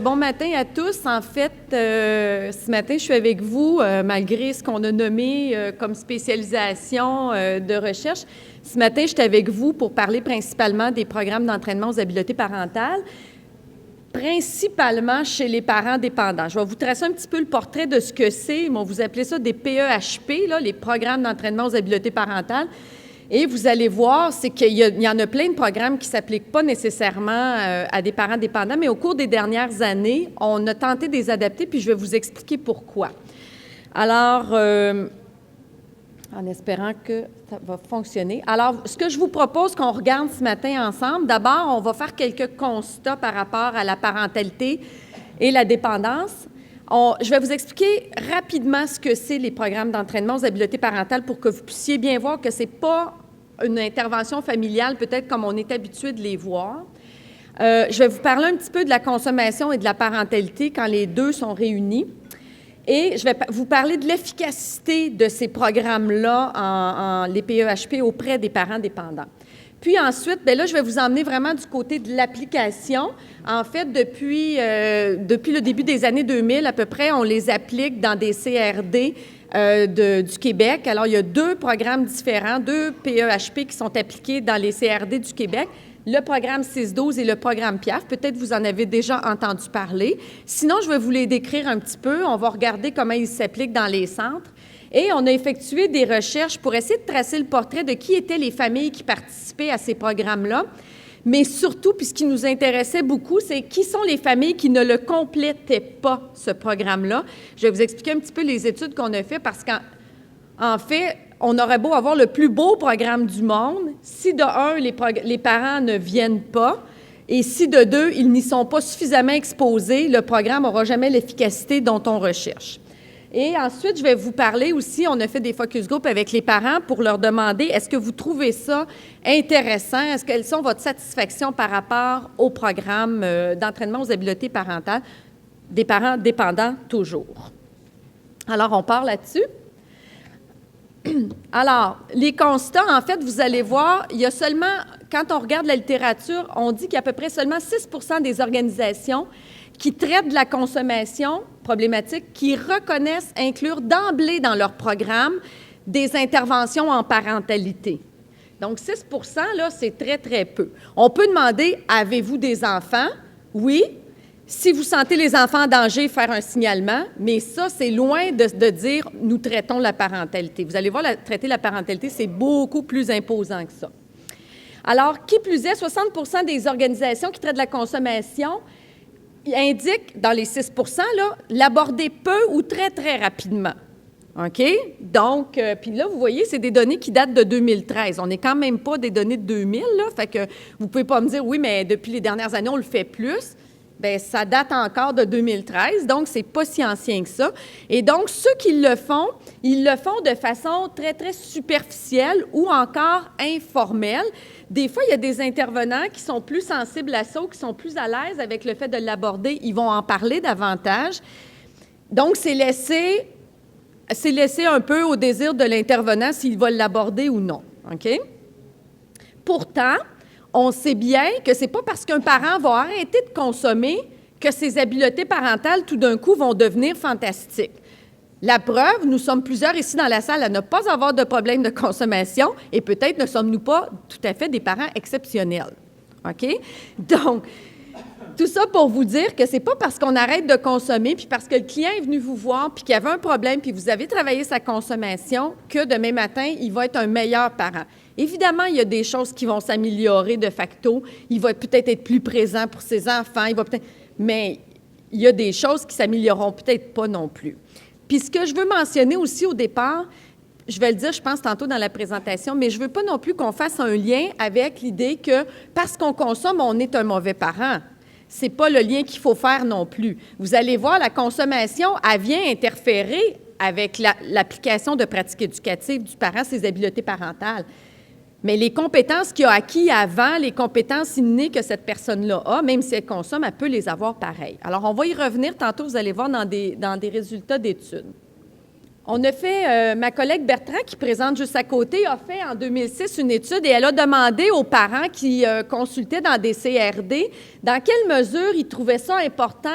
bon matin à tous. En fait, ce matin, je suis avec vous, malgré ce qu'on a nommé comme spécialisation de recherche. Ce matin, je suis avec vous pour parler principalement des programmes d'entraînement aux habiletés parentales, principalement chez les parents dépendants. Je vais vous tracer un petit peu le portrait de ce que c'est. On vous appelez ça des PEHP, là, les programmes d'entraînement aux habiletés parentales. Et vous allez voir, c'est qu'il y en a plein de programmes qui ne s'appliquent pas nécessairement à des parents dépendants, mais au cours des dernières années, on a tenté de les adapter, puis je vais vous expliquer pourquoi. Alors, en espérant que ça va fonctionner. Alors, ce que je vous propose qu'on regarde ce matin ensemble, d'abord, on va faire quelques constats par rapport à la parentalité et la dépendance. Je vais vous expliquer rapidement ce que c'est les programmes d'entraînement aux habiletés parentales pour que vous puissiez bien voir que ce n'est pas une intervention familiale, peut-être comme on est habitué de les voir. Je vais vous parler un petit peu de la consommation et de la parentalité quand les deux sont réunis. Et je vais vous parler de l'efficacité de ces programmes-là, les PEHP, auprès des parents dépendants. Puis ensuite, bien là, je vais vous emmener vraiment du côté de l'application. En fait, depuis le début des années 2000, à peu près, on les applique dans des CRD du Québec. Alors, il y a deux programmes différents, deux PEHP qui sont appliqués dans les CRD du Québec. Le programme 6-12 et le programme PIAF. Peut-être vous en avez déjà entendu parler. Sinon, je vais vous les décrire un petit peu. On va regarder comment ils s'appliquent dans les centres. Et on a effectué des recherches pour essayer de tracer le portrait de qui étaient les familles qui participaient à ces programmes-là. Mais surtout, puis ce qui nous intéressait beaucoup, c'est qui sont les familles qui ne le complétaient pas, ce programme-là. Je vais vous expliquer un petit peu les études qu'on a faites parce qu'en fait, on aurait beau avoir le plus beau programme du monde, si de un, les parents ne viennent pas, et si de deux, ils n'y sont pas suffisamment exposés, le programme n'aura jamais l'efficacité dont on recherche. Et ensuite, je vais vous parler aussi, on a fait des focus group avec les parents pour leur demander, est-ce que vous trouvez ça intéressant? Quelles sont votre satisfaction par rapport au programme d'entraînement aux habiletés parentales des parents dépendants toujours? Alors, on part là-dessus. Alors, les constats, en fait, vous allez voir, il y a seulement, quand on regarde la littérature, on dit qu'il y a à peu près seulement 6 des organisations qui traitent de la consommation problématique, qui reconnaissent inclure d'emblée dans leur programme des interventions en parentalité. Donc, 6 là, c'est très, très peu. On peut demander, avez-vous des enfants? Oui. Si vous sentez les enfants en danger, faire un signalement, mais ça, c'est loin de dire « nous traitons la parentalité ». Vous allez voir, traiter la parentalité, c'est beaucoup plus imposant que ça. Alors, qui plus est, 60 des organisations qui traitent de la consommation indiquent, dans les 6 là, l'aborder peu ou très, très rapidement. OK? Donc, puis là, vous voyez, c'est des données qui datent de 2013. On n'est quand même pas des données de 2000, là, fait que vous ne pouvez pas me dire « oui, mais depuis les dernières années, on le fait plus ». Bien, ça date encore de 2013, donc c'est pas si ancien que ça. Et donc, ceux qui le font, ils le font de façon très, très superficielle ou encore informelle. Des fois, il y a des intervenants qui sont plus sensibles à ça ou qui sont plus à l'aise avec le fait de l'aborder. Ils vont en parler davantage. Donc, c'est laissé un peu au désir de l'intervenant s'il va l'aborder ou non. OK? Pourtant, on sait bien que ce n'est pas parce qu'un parent va arrêter de consommer que ses habiletés parentales, tout d'un coup, vont devenir fantastiques. La preuve, nous sommes plusieurs ici dans la salle à ne pas avoir de problème de consommation et peut-être ne sommes-nous pas tout à fait des parents exceptionnels. OK? Donc, tout ça pour vous dire que ce n'est pas parce qu'on arrête de consommer puis parce que le client est venu vous voir puis qu'il y avait un problème puis vous avez travaillé sa consommation que demain matin, il va être un meilleur parent. Évidemment, il y a des choses qui vont s'améliorer de facto. Il va peut-être être plus présent pour ses enfants, mais il y a des choses qui s'amélioreront peut-être pas non plus. Puis ce que je veux mentionner aussi au départ, je vais le dire, je pense, tantôt dans la présentation, mais je ne veux pas non plus qu'on fasse un lien avec l'idée que parce qu'on consomme, on est un mauvais parent. Ce n'est pas le lien qu'il faut faire non plus. Vous allez voir, la consommation, elle vient interférer avec l'application de pratiques éducatives du parent, ses habiletés parentales. Mais les compétences qu'il a acquises avant, les compétences innées que cette personne-là a, même si elle consomme, elle peut les avoir pareil. Alors, on va y revenir tantôt, vous allez voir dans des résultats d'études. On a fait, ma collègue Bertrand, qui présente juste à côté, a fait en 2006 une étude et elle a demandé aux parents qui consultaient dans des CRD dans quelle mesure ils trouvaient ça important,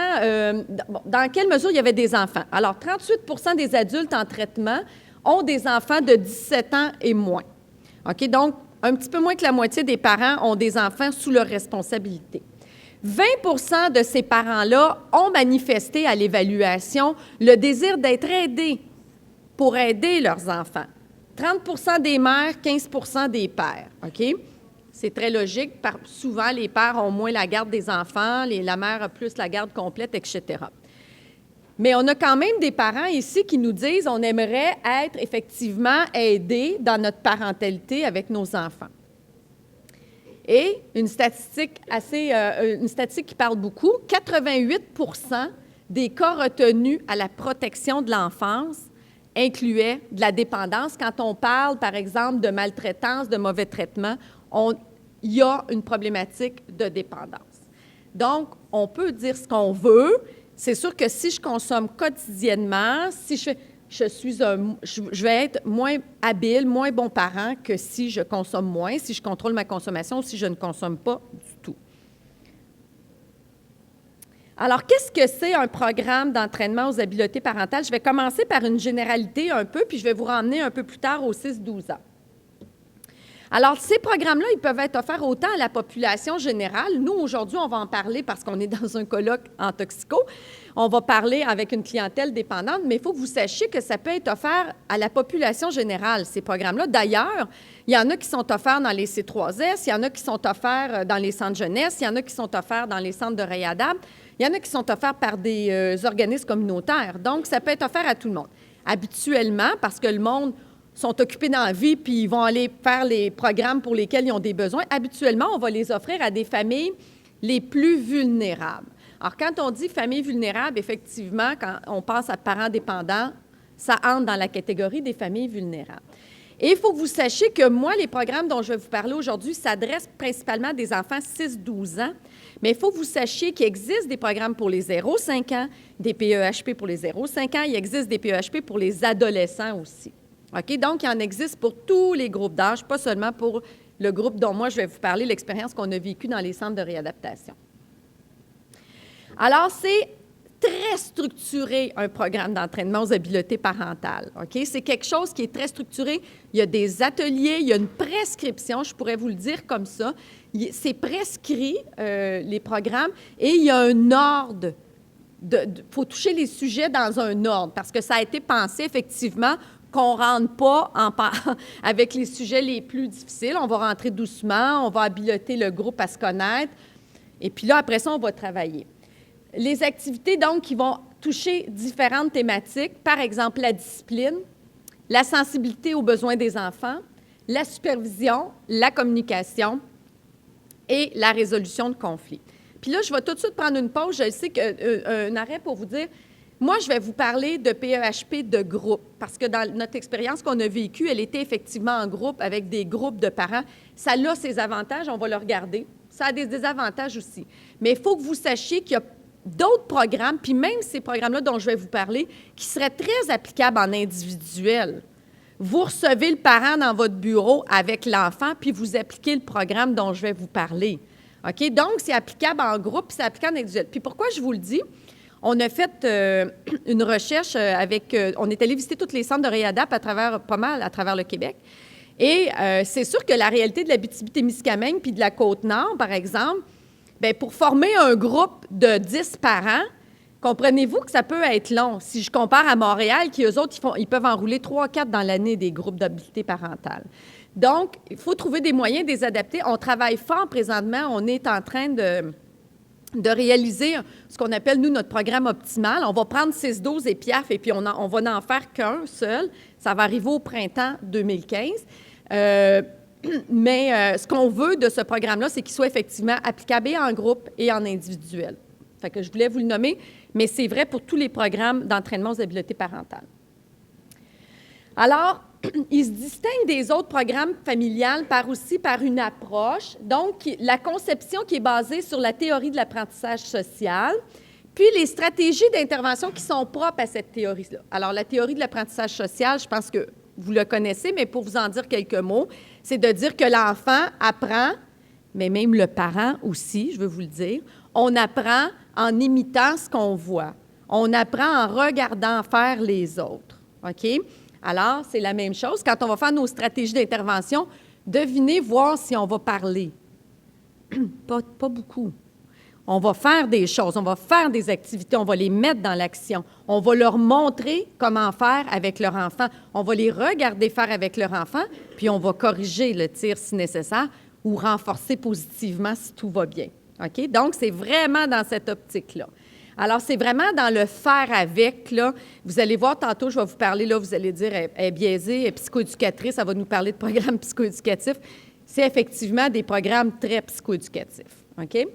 dans quelle mesure il y avait des enfants. Alors, 38 des adultes en traitement ont des enfants de 17 ans et moins. OK? Donc, un petit peu moins que la moitié des parents ont des enfants sous leur responsabilité. 20 de ces parents-là ont manifesté à l'évaluation le désir d'être aidés pour aider leurs enfants. 30 des mères, 15 des pères. OK? C'est très logique. Souvent, les pères ont moins la garde des enfants, la mère a plus la garde complète, etc. Mais on a quand même des parents ici qui nous disent on aimerait être effectivement aidés dans notre parentalité avec nos enfants. Et une statistique qui parle beaucoup, 88 des cas retenus à la protection de l'enfance incluaient de la dépendance. Quand on parle, par exemple, de maltraitance, de mauvais traitement, il y a une problématique de dépendance. Donc, on peut dire ce qu'on veut. C'est sûr que si je consomme quotidiennement, si je vais être moins habile, moins bon parent que si je consomme moins, si je contrôle ma consommation ou si je ne consomme pas du tout. Alors, qu'est-ce que c'est un programme d'entraînement aux habiletés parentales? Je vais commencer par une généralité un peu, puis je vais vous ramener un peu plus tard aux 6-12 ans. Alors, ces programmes-là, ils peuvent être offerts autant à la population générale. Nous, aujourd'hui, on va en parler parce qu'on est dans un colloque en toxico. On va parler avec une clientèle dépendante, mais il faut que vous sachiez que ça peut être offert à la population générale, ces programmes-là. D'ailleurs, il y en a qui sont offerts dans les C3S, il y en a qui sont offerts dans les centres jeunesse, il y en a qui sont offerts dans les centres de réadaptation, il y en a qui sont offerts par des organismes communautaires. Donc, ça peut être offert à tout le monde. Habituellement, parce que le monde sont occupés dans la vie, puis ils vont aller faire les programmes pour lesquels ils ont des besoins. Habituellement, on va les offrir à des familles les plus vulnérables. Alors, quand on dit famille vulnérable, effectivement, quand on pense à parents dépendants, ça entre dans la catégorie des familles vulnérables. Et il faut que vous sachiez que moi, les programmes dont je vais vous parler aujourd'hui s'adressent principalement à des enfants 6-12 ans, mais il faut que vous sachiez qu'il existe des programmes pour les 0-5 ans, des PEHP pour les 0-5 ans, il existe des PEHP pour les adolescents aussi. OK? Donc, il en existe pour tous les groupes d'âge, pas seulement pour le groupe dont moi je vais vous parler, l'expérience qu'on a vécue dans les centres de réadaptation. Alors, c'est très structuré, un programme d'entraînement aux habiletés parentales. OK? C'est quelque chose qui est très structuré. Il y a des ateliers, il y a une prescription, je pourrais vous le dire comme ça. C'est prescrit, les programmes, et il y a un ordre. Il faut toucher les sujets dans un ordre, parce que ça a été pensé effectivement qu'on ne rentre pas avec les sujets les plus difficiles. On va rentrer doucement, on va habiliter le groupe à se connaître, et puis là, après ça, on va travailler. Les activités, donc, qui vont toucher différentes thématiques, par exemple la discipline, la sensibilité aux besoins des enfants, la supervision, la communication et la résolution de conflits. Puis là, je vais tout de suite prendre une pause. Je sais qu'un arrêt pour vous dire, moi, je vais vous parler de PEHP de groupe, parce que dans notre expérience qu'on a vécue, elle était effectivement en groupe avec des groupes de parents. Ça a ses avantages, on va le regarder. Ça a des désavantages aussi. Mais il faut que vous sachiez qu'il y a d'autres programmes, puis même ces programmes-là dont je vais vous parler, qui seraient très applicables en individuel. Vous recevez le parent dans votre bureau avec l'enfant, puis vous appliquez le programme dont je vais vous parler. OK? Donc, c'est applicable en groupe, puis c'est applicable en individuel. Puis pourquoi je vous le dis? On a fait une recherche on est allé visiter tous les centres de réadap pas mal à travers le Québec. Et c'est sûr que la réalité de l'Abitibi-Témiscamingue puis de la Côte-Nord, par exemple, bien, pour former un groupe de 10 parents, comprenez-vous que ça peut être long. Si je compare à Montréal, qui eux autres, ils peuvent enrouler 3-4 dans l'année des groupes d'habilité parentale. Donc, il faut trouver des moyens de les adapter. On travaille fort présentement. On est en train de réaliser ce qu'on appelle, nous, notre programme optimal. On va prendre 6-12 et PIAF, et puis on va n'en faire qu'un seul. Ça va arriver au printemps 2015. Mais ce qu'on veut de ce programme-là, c'est qu'il soit effectivement applicable et en groupe et en individuel. Fait que je voulais vous le nommer, mais c'est vrai pour tous les programmes d'entraînement aux habiletés parentales. Alors, il se distingue des autres programmes familiales par une approche, donc la conception qui est basée sur la théorie de l'apprentissage social, Puis, les stratégies d'intervention qui sont propres à cette théorie-là. Alors, la théorie de l'apprentissage social, je pense que vous le connaissez, mais pour vous en dire quelques mots, c'est de dire que l'enfant apprend, mais même le parent aussi, je veux vous le dire, on apprend en imitant ce qu'on voit. On apprend en regardant faire les autres. OK? Alors, c'est la même chose. Quand on va faire nos stratégies d'intervention, devinez, voir si on va parler. Pas beaucoup. On va faire des choses, on va faire des activités, on va les mettre dans l'action. On va leur montrer comment faire avec leur enfant. On va les regarder faire avec leur enfant, puis on va corriger le tir si nécessaire ou renforcer positivement si tout va bien. OK? Donc, c'est vraiment dans cette optique-là. Alors, c'est vraiment dans le faire avec, là. Vous allez voir tantôt, je vais vous parler, là, vous allez dire, elle est biaisée, elle est psychoéducatrice, elle va nous parler de programmes psychoéducatifs. C'est effectivement des programmes très psychoéducatifs. OK?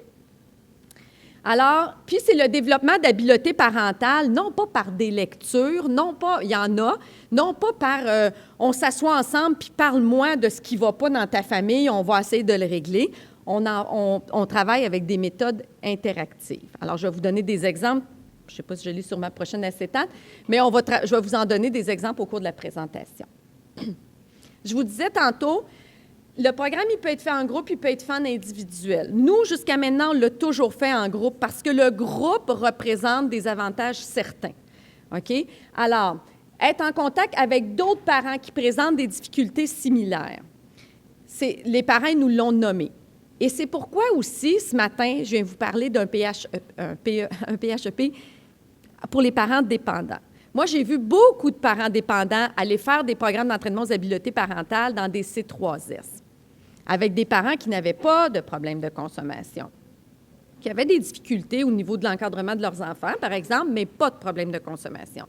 Alors, puis c'est le développement d'habiletés parentales, non pas par des lectures, non pas, il y en a, non pas par on s'assoit ensemble puis parle-moi de ce qui ne va pas dans ta famille, on va essayer de le régler. On travaille avec des méthodes interactives. Alors, je vais vous donner des exemples. Je ne sais pas si je lis sur ma prochaine acétate, mais je vais vous en donner des exemples au cours de la présentation. Je vous disais tantôt, le programme, il peut être fait en groupe, il peut être fait en individuel. Nous, jusqu'à maintenant, on l'a toujours fait en groupe parce que le groupe représente des avantages certains. OK? Alors, être en contact avec d'autres parents qui présentent des difficultés similaires. Les parents, ils nous l'ont nommé. Et c'est pourquoi aussi, ce matin, je viens vous parler d'un PHEP pour les parents dépendants. Moi, j'ai vu beaucoup de parents dépendants aller faire des programmes d'entraînement aux habiletés parentales dans des C3S, avec des parents qui n'avaient pas de problème de consommation, qui avaient des difficultés au niveau de l'encadrement de leurs enfants, par exemple, mais pas de problème de consommation.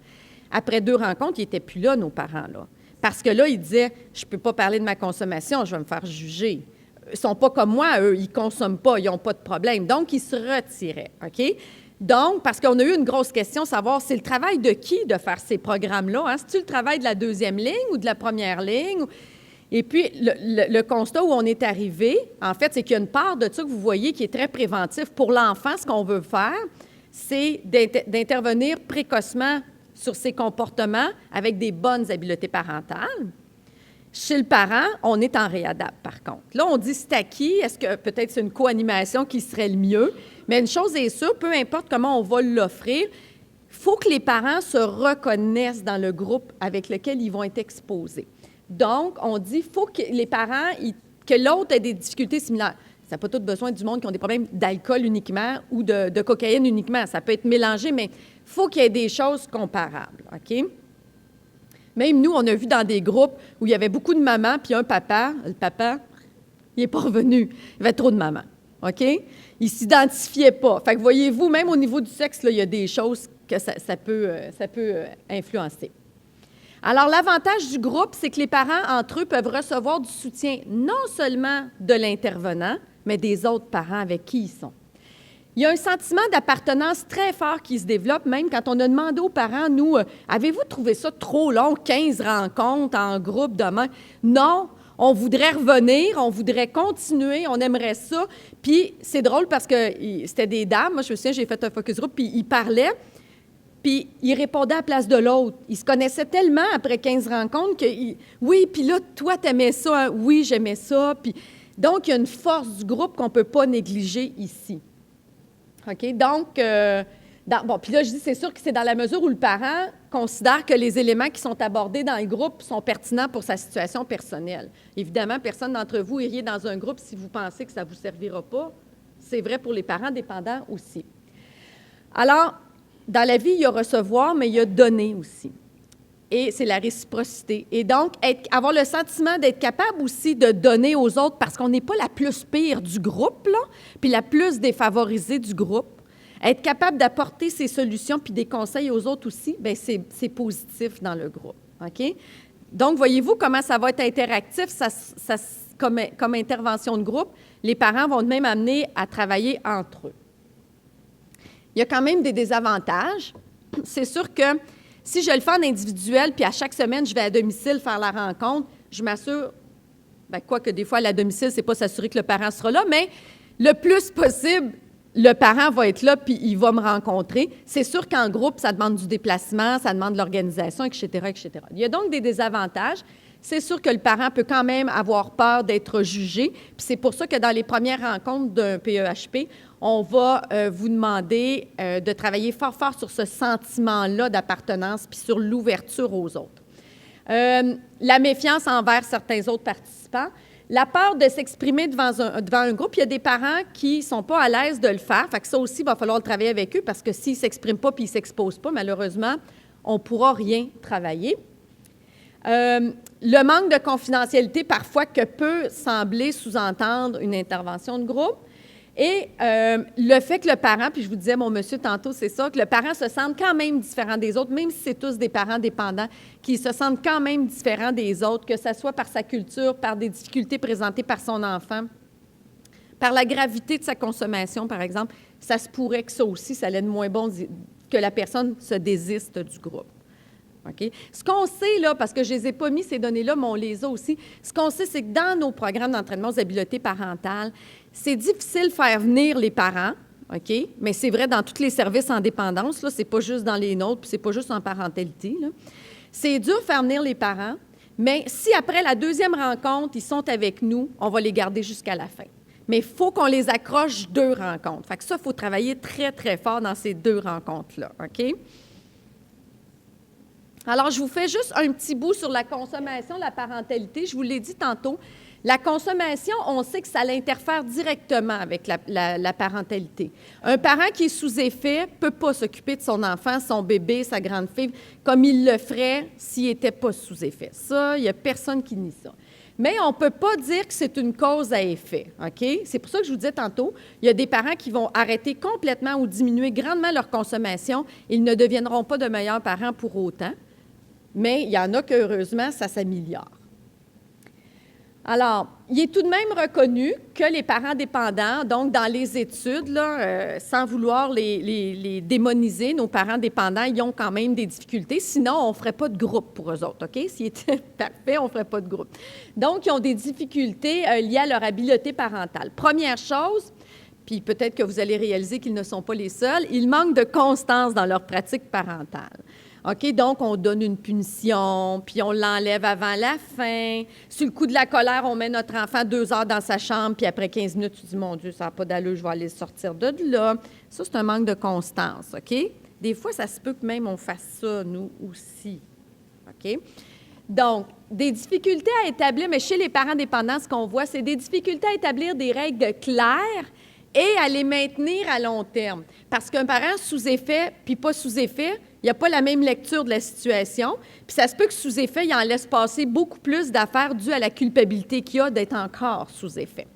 Après 2 rencontres, ils n'étaient plus là, nos parents-là. Parce que là, ils disaient, je ne peux pas parler de ma consommation, je vais me faire juger. Ils ne sont pas comme moi, eux, ils ne consomment pas, ils n'ont pas de problème. Donc, ils se retiraient, OK? Donc, parce qu'on a eu une grosse question, savoir, c'est le travail de qui de faire ces programmes-là? Hein? C'est-tu le travail de la 2e ligne ou de la 1re ligne? Et puis, le constat où on est arrivé, en fait, c'est qu'il y a une part de ça que vous voyez qui est très préventif. Pour l'enfant, ce qu'on veut faire, c'est d'intervenir précocement sur ses comportements avec des bonnes habiletés parentales. Chez le parent, on est en réadapte, par contre. Là, on dit c'est acquis. Est-ce que peut-être c'est une co-animation qui serait le mieux? Mais une chose est sûre, peu importe comment on va l'offrir, il faut que les parents se reconnaissent dans le groupe avec lequel ils vont être exposés. Donc, on dit qu'il faut que les parents, que l'autre ait des difficultés similaires. Ça n'a pas tout besoin du monde qui ont des problèmes d'alcool uniquement ou de cocaïne uniquement. Ça peut être mélangé, mais il faut qu'il y ait des choses comparables, OK? Même nous, on a vu dans des groupes où il y avait beaucoup de mamans, puis un papa, le papa, il n'est pas revenu. Il y avait trop de mamans, OK? Il ne s'identifiait pas. Fait que voyez-vous, même au niveau du sexe, là, il y a des choses que ça peut influencer. Alors, l'avantage du groupe, c'est que les parents, entre eux, peuvent recevoir du soutien non seulement de l'intervenant, mais des autres parents avec qui ils sont. Il y a un sentiment d'appartenance très fort qui se développe, même quand on a demandé aux parents, nous, avez-vous trouvé ça trop long, 15 rencontres en groupe demain? Non, on voudrait revenir, on voudrait continuer, on aimerait ça. Puis c'est drôle parce que c'était des dames, moi je me souviens, j'ai fait un focus group, puis ils parlaient, puis ils répondaient à la place de l'autre. Ils se connaissaient tellement après 15 rencontres que, oui, puis là, toi, t'aimais ça, hein? Oui, j'aimais ça. Puis, donc, il y a une force du groupe qu'on ne peut pas négliger ici. OK? Donc, puis là, je dis, c'est sûr que c'est dans la mesure où le parent considère que les éléments qui sont abordés dans le groupe sont pertinents pour sa situation personnelle. Évidemment, personne d'entre vous iriez dans un groupe si vous pensez que ça ne vous servira pas. C'est vrai pour les parents dépendants aussi. Alors, dans la vie, il y a recevoir, mais il y a donner aussi. Et c'est la réciprocité. Et donc, avoir le sentiment d'être capable aussi de donner aux autres, parce qu'on n'est pas la plus pire du groupe, là, puis la plus défavorisée du groupe. Être capable d'apporter ses solutions puis des conseils aux autres aussi, bien, c'est positif dans le groupe. OK? Donc, voyez-vous comment ça va être interactif, comme intervention de groupe. Les parents vont même amener à travailler entre eux. Il y a quand même des désavantages. C'est sûr que si je le fais en individuel, puis à chaque semaine, je vais à domicile faire la rencontre, je m'assure, bien, quoique des fois, à la domicile, ce n'est pas s'assurer que le parent sera là, mais le plus possible, le parent va être là, puis il va me rencontrer. C'est sûr qu'en groupe, ça demande du déplacement, ça demande de l'organisation, etc., etc. Il y a donc des désavantages. C'est sûr que le parent peut quand même avoir peur d'être jugé. Puis c'est pour ça que dans les premières rencontres d'un PEHP, on va vous demander de travailler fort, fort sur ce sentiment-là d'appartenance puis sur l'ouverture aux autres. La méfiance envers certains autres participants. La peur de s'exprimer devant un groupe. Il y a des parents qui ne sont pas à l'aise de le faire. Fait que ça aussi, il va falloir le travailler avec eux parce que s'ils ne s'expriment pas puis ils ne s'exposent pas, malheureusement, on ne pourra rien travailler. Le manque de confidentialité, parfois, que peut sembler sous-entendre une intervention de groupe. Et le fait que le parent, puis je vous disais, mon monsieur, tantôt, c'est ça, que le parent se sente quand même différent des autres, même si c'est tous des parents dépendants, qui se sentent quand même différents des autres, que ce soit par sa culture, par des difficultés présentées par son enfant, par la gravité de sa consommation, par exemple, ça se pourrait que ça aussi, ça l'aide moins bon que la personne se désiste du groupe. OK? Ce qu'on sait, là, parce que je ne les ai pas mis, ces données-là, mais on les a aussi, ce qu'on sait, c'est que dans nos programmes d'entraînement aux habiletés parentales, c'est difficile de faire venir les parents, OK? Mais c'est vrai dans tous les services en dépendance, là, c'est pas juste dans les nôtres, puis c'est pas juste en parentalité, là. C'est dur de faire venir les parents, mais si après la deuxième rencontre, ils sont avec nous, on va les garder jusqu'à la fin. Mais il faut qu'on les accroche 2 rencontres. Fait que ça, il faut travailler très, très fort dans ces 2 rencontres-là, OK? Alors, je vous fais juste un petit bout sur la consommation, la parentalité. Je vous l'ai dit tantôt. La consommation, on sait que ça l'interfère directement avec la parentalité. Un parent qui est sous effet ne peut pas s'occuper de son enfant, son bébé, sa grande fille, comme il le ferait s'il n'était pas sous effet. Ça, il n'y a personne qui nie ça. Mais on ne peut pas dire que c'est une cause à effet, OK? C'est pour ça que je vous disais tantôt, il y a des parents qui vont arrêter complètement ou diminuer grandement leur consommation. Ils ne deviendront pas de meilleurs parents pour autant. Mais il y en a que, heureusement, ça s'améliore. Alors, il est tout de même reconnu que les parents dépendants, donc dans les études, là, sans vouloir les démoniser, nos parents dépendants, ils ont quand même des difficultés. Sinon, on ne ferait pas de groupe pour eux autres, OK? S'ils étaient parfaits, on ne ferait pas de groupe. Donc, ils ont des difficultés liées à leur habileté parentale. Première chose, puis peut-être que vous allez réaliser qu'ils ne sont pas les seuls, ils manquent de constance dans leur pratique parentale. OK, donc on donne une punition, puis on l'enlève avant la fin. Sur le coup de la colère, on met notre enfant 2 heures dans sa chambre, puis après 15 minutes, tu dis, mon Dieu, ça n'a pas d'allure, je vais aller sortir de là. Ça, c'est un manque de constance, OK? Des fois, ça se peut que même on fasse ça, nous aussi, OK? Donc, des difficultés à établir, mais chez les parents dépendants, ce qu'on voit, c'est des difficultés à établir des règles claires et à les maintenir à long terme. Parce qu'un parent sous effet, puis pas sous effet, il n'y a pas la même lecture de la situation, puis ça se peut que sous effet, il en laisse passer beaucoup plus d'affaires dues à la culpabilité qu'il y a d'être encore sous effet.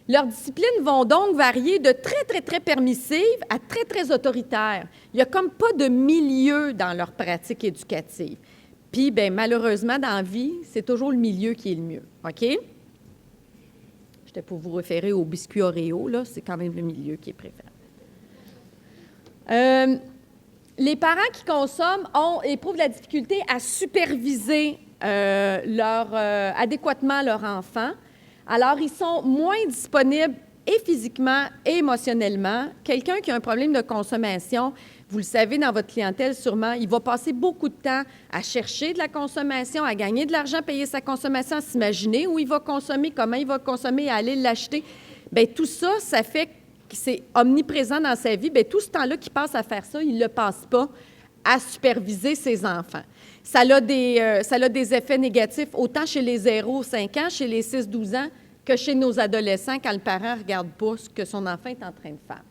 Leurs disciplines vont donc varier de très, très, très permissives à très, très autoritaires. Il n'y a comme pas de milieu dans leur pratique éducative. Puis, bien, malheureusement, dans la vie, c'est toujours le milieu qui est le mieux, OK? J'étais pour vous référer au biscuit Oreo, là, c'est quand même le milieu qui est préféré. Les parents qui consomment éprouvent la difficulté à superviser adéquatement leur enfant. Alors, ils sont moins disponibles et physiquement et émotionnellement. Quelqu'un qui a un problème de consommation, vous le savez dans votre clientèle sûrement, il va passer beaucoup de temps à chercher de la consommation, à gagner de l'argent, payer sa consommation, à s'imaginer où il va consommer, comment il va consommer, à aller l'acheter. Bien, tout ça, ça fait que c'est omniprésent dans sa vie. Bien, tout ce temps-là qu'il passe à faire ça, il ne le passe pas à superviser ses enfants. Ça a des effets négatifs autant chez les 0-5 ans, chez les 6-12 ans, que chez nos adolescents quand le parent ne regarde pas ce que son enfant est en train de faire.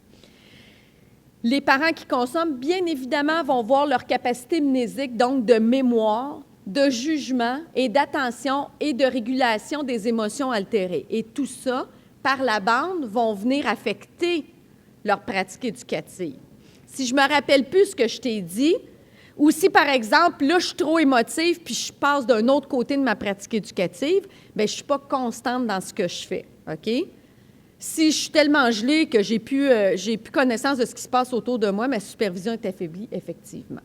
Les parents qui consomment, bien évidemment, vont voir leur capacité mnésique, donc de mémoire, de jugement et d'attention et de régulation des émotions altérées. Et tout ça, par la bande, vont venir affecter leur pratique éducative. Si je ne me rappelle plus ce que je t'ai dit, ou si, par exemple, là, je suis trop émotive puis je passe d'un autre côté de ma pratique éducative, bien, je ne suis pas constante dans ce que je fais, OK? Si je suis tellement gelée que j'ai plus connaissance de ce qui se passe autour de moi, ma supervision est affaiblie, effectivement.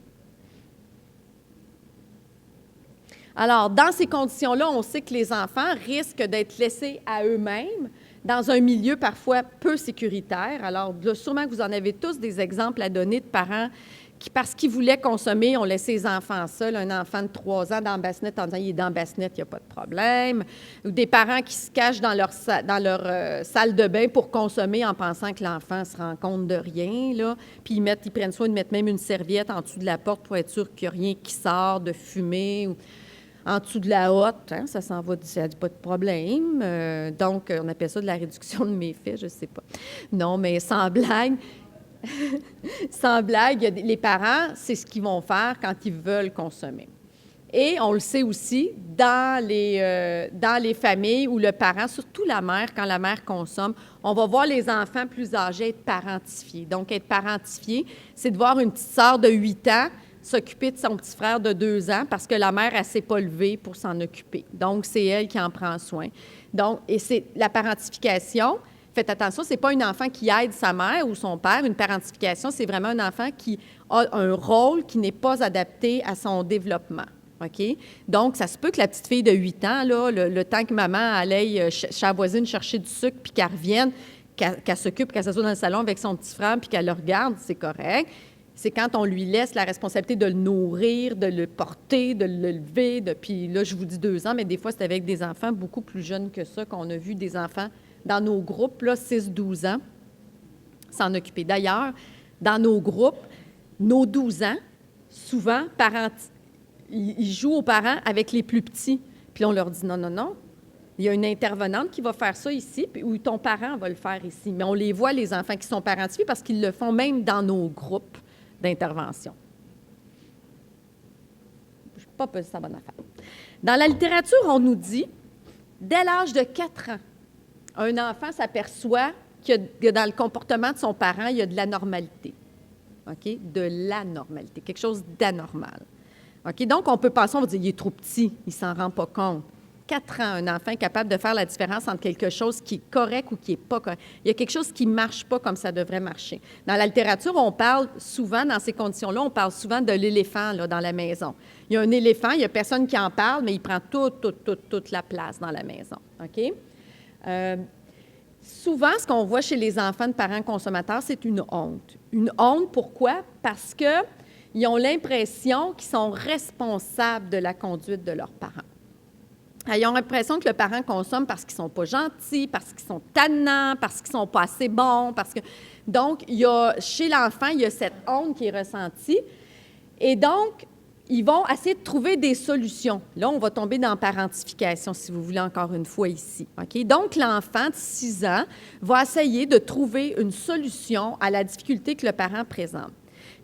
Alors, dans ces conditions-là, on sait que les enfants risquent d'être laissés à eux-mêmes dans un milieu parfois peu sécuritaire. Alors, là, sûrement que vous en avez tous des exemples à donner de parents qui, parce qu'ils voulaient consommer, ont laissé les enfants seuls, un enfant de 3 ans dans la bassinette en disant « il est dans la bassinette, il n'y a pas de problème », ou des parents qui se cachent dans leur salle de bain pour consommer en pensant que l'enfant se rend compte de rien, là. Puis ils prennent soin de mettre même une serviette en dessous de la porte pour être sûr qu'il n'y a rien qui sort de fumée, ou en dessous de la hotte, hein, ça s'en va, ça n'a pas de problème. Donc, on appelle ça de la réduction de méfaits, je ne sais pas. Non, mais sans blague, sans blague, les parents, c'est ce qu'ils vont faire quand ils veulent consommer. Et on le sait aussi, dans les familles où le parent, surtout la mère, quand la mère consomme, on va voir les enfants plus âgés être parentifiés. Donc, être parentifié, c'est de voir une petite sœur de 8 ans s'occuper de son petit frère de 2 ans parce que la mère, elle ne s'est pas levée pour s'en occuper. Donc, c'est elle qui en prend soin. Donc, et c'est la parentification. Faites attention, ce n'est pas un enfant qui aide sa mère ou son père. Une parentification, c'est vraiment un enfant qui a un rôle qui n'est pas adapté à son développement. OK? Donc, ça se peut que la petite fille de 8 ans, là, le temps que maman allait chez la voisine chercher du sucre puis qu'elle revienne, qu'elle s'occupe, qu'elle s'assoit dans le salon avec son petit frère puis qu'elle le regarde, c'est correct. C'est quand on lui laisse la responsabilité de le nourrir, de le porter, de le lever. Puis là, je vous dis 2 ans, mais des fois, c'est avec des enfants beaucoup plus jeunes que ça qu'on a vu des enfants dans nos groupes, là, 6-12 ans, s'en occuper. D'ailleurs, dans nos groupes, nos 12 ans, souvent, ils jouent aux parents avec les plus petits. Puis on leur dit non, non, non. Il y a une intervenante qui va faire ça ici, ou ton parent va le faire ici. Mais on les voit, les enfants qui sont parentifiés, parce qu'ils le font même dans nos groupes d'intervention. Je ne suis pas posé ça bonne affaire. Dans la littérature, on nous dit, dès l'âge de 4 ans, un enfant s'aperçoit que dans le comportement de son parent, il y a de l'anormalité. OK? De l'anormalité, quelque chose d'anormal. OK? Donc, on peut penser, on va dire, il est trop petit, il ne s'en rend pas compte. 4 ans, un enfant est capable de faire la différence entre quelque chose qui est correct ou qui n'est pas correct. Il y a quelque chose qui ne marche pas comme ça devrait marcher. Dans la littérature, on parle souvent, dans ces conditions-là, on parle souvent de l'éléphant là, dans la maison. Il y a un éléphant, il n'y a personne qui en parle, mais il prend toute la place dans la maison. OK? Souvent, ce qu'on voit chez les enfants de parents consommateurs, c'est une honte. Une honte, pourquoi? Parce qu'ils ont l'impression qu'ils sont responsables de la conduite de leurs parents. Ils ont l'impression que le parent consomme parce qu'ils ne sont pas gentils, parce qu'ils sont tannants, parce qu'ils ne sont pas assez bons. Donc, chez l'enfant, il y a cette honte qui est ressentie. Et donc, ils vont essayer de trouver des solutions. Là, on va tomber dans la parentification, si vous voulez, encore une fois ici. OK? Donc, l'enfant de 6 ans va essayer de trouver une solution à la difficulté que le parent présente.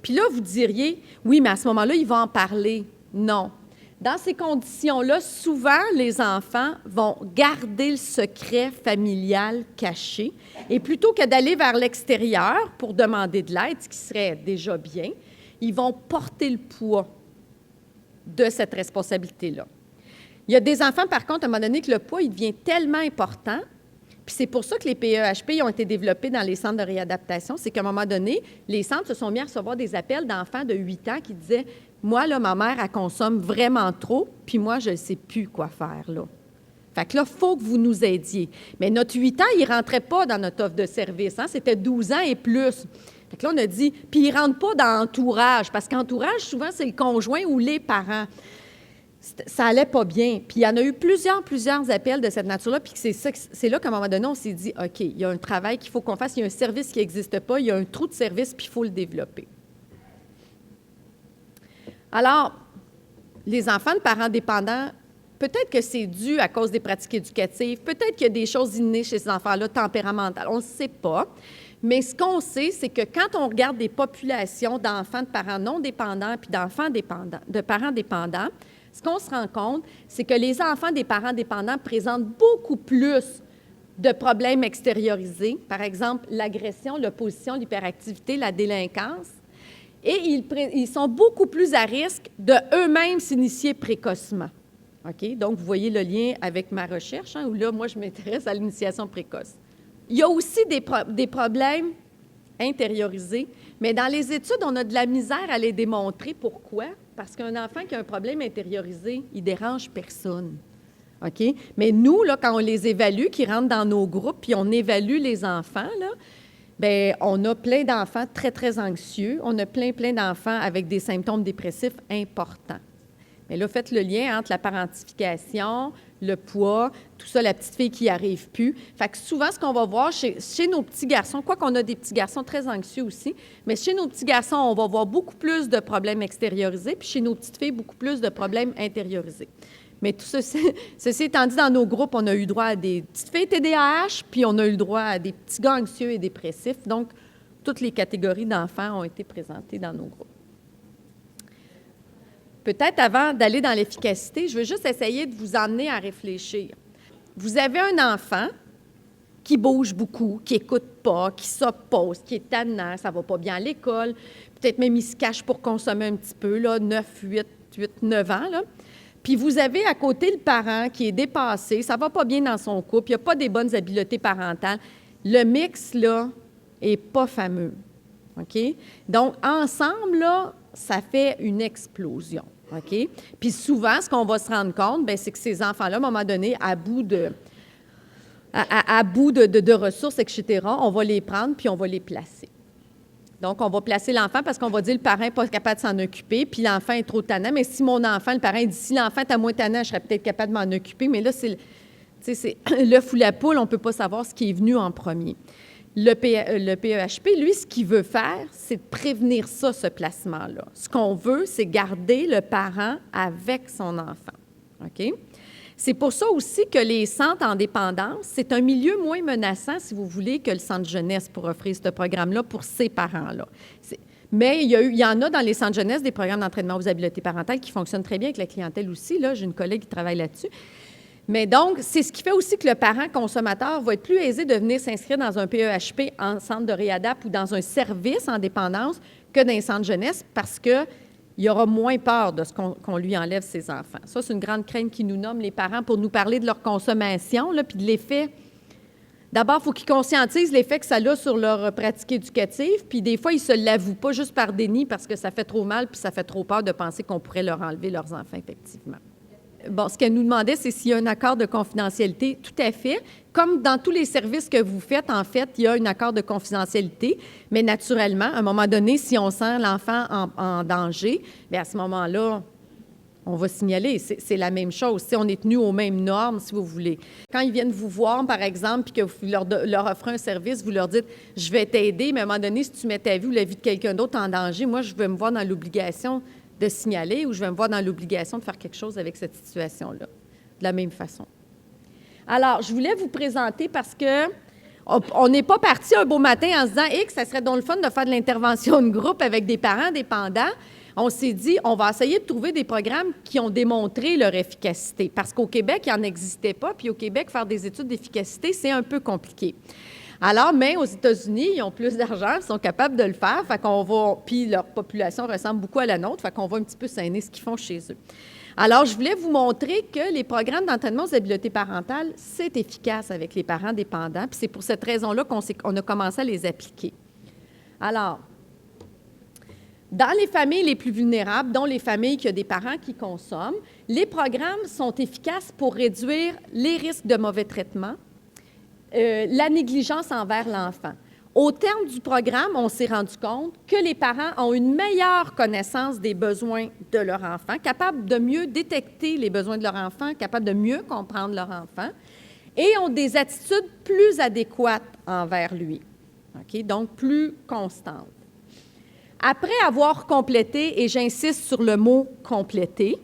Puis là, vous diriez, oui, mais à ce moment-là, il va en parler. Non. Dans ces conditions-là, souvent, les enfants vont garder le secret familial caché et plutôt que d'aller vers l'extérieur pour demander de l'aide, ce qui serait déjà bien, ils vont porter le poids de cette responsabilité-là. Il y a des enfants, par contre, à un moment donné, que le poids, il devient tellement important, puis c'est pour ça que les PEHP ont été développés dans les centres de réadaptation, c'est qu'à un moment donné, les centres se sont mis à recevoir des appels d'enfants de 8 ans qui disaient « Moi, là, ma mère, elle consomme vraiment trop, puis moi, je ne sais plus quoi faire, là. » Fait que là, il faut que vous nous aidiez. Mais notre 8 ans, il ne rentrait pas dans notre offre de service, hein? C'était 12 ans et plus. Fait que là, on a dit, puis il ne rentre pas dans l'entourage, parce qu'entourage, souvent, c'est le conjoint ou les parents. Ça allait pas bien. Puis il y en a eu plusieurs appels de cette nature-là, puis c'est là qu'à un moment donné, on s'est dit, OK, il y a un travail qu'il faut qu'on fasse, il y a un service qui n'existe pas, il y a un trou de service, puis il faut le développer. Alors, les enfants de parents dépendants, peut-être que c'est dû à cause des pratiques éducatives, peut-être qu'il y a des choses innées chez ces enfants-là, tempéramentales, on ne sait pas. Mais ce qu'on sait, c'est que quand on regarde des populations d'enfants de parents non dépendants puis d'enfants dépendants, de parents dépendants, ce qu'on se rend compte, c'est que les enfants des parents dépendants présentent beaucoup plus de problèmes extériorisés, par exemple l'agression, l'opposition, l'hyperactivité, la délinquance, et ils sont beaucoup plus à risque de eux-mêmes s'initier précocement. OK? Donc, vous voyez le lien avec ma recherche, hein, où là, moi, je m'intéresse à l'initiation précoce. Il y a aussi des problèmes intériorisés, mais dans les études, on a de la misère à les démontrer. Pourquoi? Parce qu'un enfant qui a un problème intériorisé, il dérange personne. OK? Mais nous, là, quand on les évalue, qui rentrent dans nos groupes, puis on évalue les enfants, là, bien, on a plein d'enfants très, très anxieux. On a plein d'enfants avec des symptômes dépressifs importants. Mais là, faites le lien entre la parentification, le poids, tout ça, la petite fille qui n'y arrive plus. Fait que souvent, ce qu'on va voir chez nos petits garçons, quoi qu'on a des petits garçons très anxieux aussi, mais chez nos petits garçons, on va voir beaucoup plus de problèmes extériorisés, puis chez nos petites filles, beaucoup plus de problèmes intériorisés. Mais tout ceci étant dit, dans nos groupes, on a eu droit à des petites filles TDAH, puis on a eu le droit à des petits gars anxieux et dépressifs. Donc, toutes les catégories d'enfants ont été présentées dans nos groupes. Peut-être avant d'aller dans l'efficacité, je veux juste essayer de vous emmener à réfléchir. Vous avez un enfant qui bouge beaucoup, qui n'écoute pas, qui s'oppose, qui est tannant, ça ne va pas bien à l'école, peut-être même il se cache pour consommer un petit peu, là, 9 ans. Là. Puis vous avez à côté le parent qui est dépassé, ça ne va pas bien dans son couple, il n'y a pas des bonnes habiletés parentales. Le mix, là, n'est pas fameux. OK? Donc, ensemble, là, ça fait une explosion. OK? Puis souvent, ce qu'on va se rendre compte, bien, c'est que ces enfants-là, à un moment donné, à bout de ressources, etc., on va les prendre puis on va les placer. Donc, on va placer l'enfant parce qu'on va dire le parent n'est pas capable de s'en occuper, puis l'enfant est trop tannant. Mais si mon enfant, le parent dit, si l'enfant est à moins tannant, je serais peut-être capable de m'en occuper. Mais là, c'est l'œuf ou la poule, on ne peut pas savoir ce qui est venu en premier. Le PEHP, lui, ce qu'il veut faire, c'est de prévenir ça, ce placement-là. Ce qu'on veut, c'est garder le parent avec son enfant. OK? C'est pour ça aussi que les centres en dépendance, c'est un milieu moins menaçant, si vous voulez, que le centre jeunesse pour offrir ce programme-là pour ces parents-là. Mais il y en a dans les centres jeunesse des programmes d'entraînement aux habiletés parentales qui fonctionnent très bien avec la clientèle aussi. Là, j'ai une collègue qui travaille là-dessus. Mais donc, c'est ce qui fait aussi que le parent consommateur va être plus aisé de venir s'inscrire dans un PEHP en centre de réadap ou dans un service en dépendance que dans un centre jeunesse parce qu'il y aura moins peur de ce qu'on lui enlève ses enfants. Ça, c'est une grande crainte qui nous nomme les parents pour nous parler de leur consommation, là, puis de l'effet. D'abord, il faut qu'ils conscientisent l'effet que ça a sur leur pratique éducative, puis des fois, ils ne se l'avouent pas juste par déni parce que ça fait trop mal puis ça fait trop peur de penser qu'on pourrait leur enlever leurs enfants, effectivement. Bon, ce qu'elle nous demandait, c'est s'il y a un accord de confidentialité. Tout à fait. Comme dans tous les services que vous faites, en fait, il y a un accord de confidentialité, mais naturellement, à un moment donné, si on sent l'enfant en danger, bien à ce moment-là, on va signaler. C'est la même chose. Si on est tenu aux mêmes normes, si vous voulez. Quand ils viennent vous voir, par exemple, puis que vous leur offrez un service, vous leur dites « je vais t'aider », mais à un moment donné, si tu mets ta vie ou la vie de quelqu'un d'autre en danger, moi, je vais me voir dans l'obligation de signaler ou je vais me voir dans l'obligation de faire quelque chose avec cette situation-là, de la même façon. Alors, je voulais vous présenter parce que on n'est pas parti un beau matin en se disant « ça serait donc le fun de faire de l'intervention de groupe avec des parents dépendants ». On s'est dit, on va essayer de trouver des programmes qui ont démontré leur efficacité. Parce qu'au Québec, il n'en existait pas, puis au Québec, faire des études d'efficacité, c'est un peu compliqué. Alors, mais aux États-Unis, ils ont plus d'argent, ils sont capables de le faire, fait qu'on va, puis leur population ressemble beaucoup à la nôtre, fait qu'on va un petit peu s'aîner ce qu'ils font chez eux. Alors, je voulais vous montrer que les programmes d'entraînement aux habiletés parentales, c'est efficace avec les parents dépendants, puis c'est pour cette raison-là qu'on a commencé à les appliquer. Alors, dans les familles les plus vulnérables, dont les familles qui ont des parents qui consomment, les programmes sont efficaces pour réduire les risques de mauvais traitement, la négligence envers l'enfant. Au terme du programme, on s'est rendu compte que les parents ont une meilleure connaissance des besoins de leur enfant, capables de mieux détecter les besoins de leur enfant, capables de mieux comprendre leur enfant, et ont des attitudes plus adéquates envers lui, okay? Donc plus constantes. Après avoir complété, et j'insiste sur le mot « compléter »,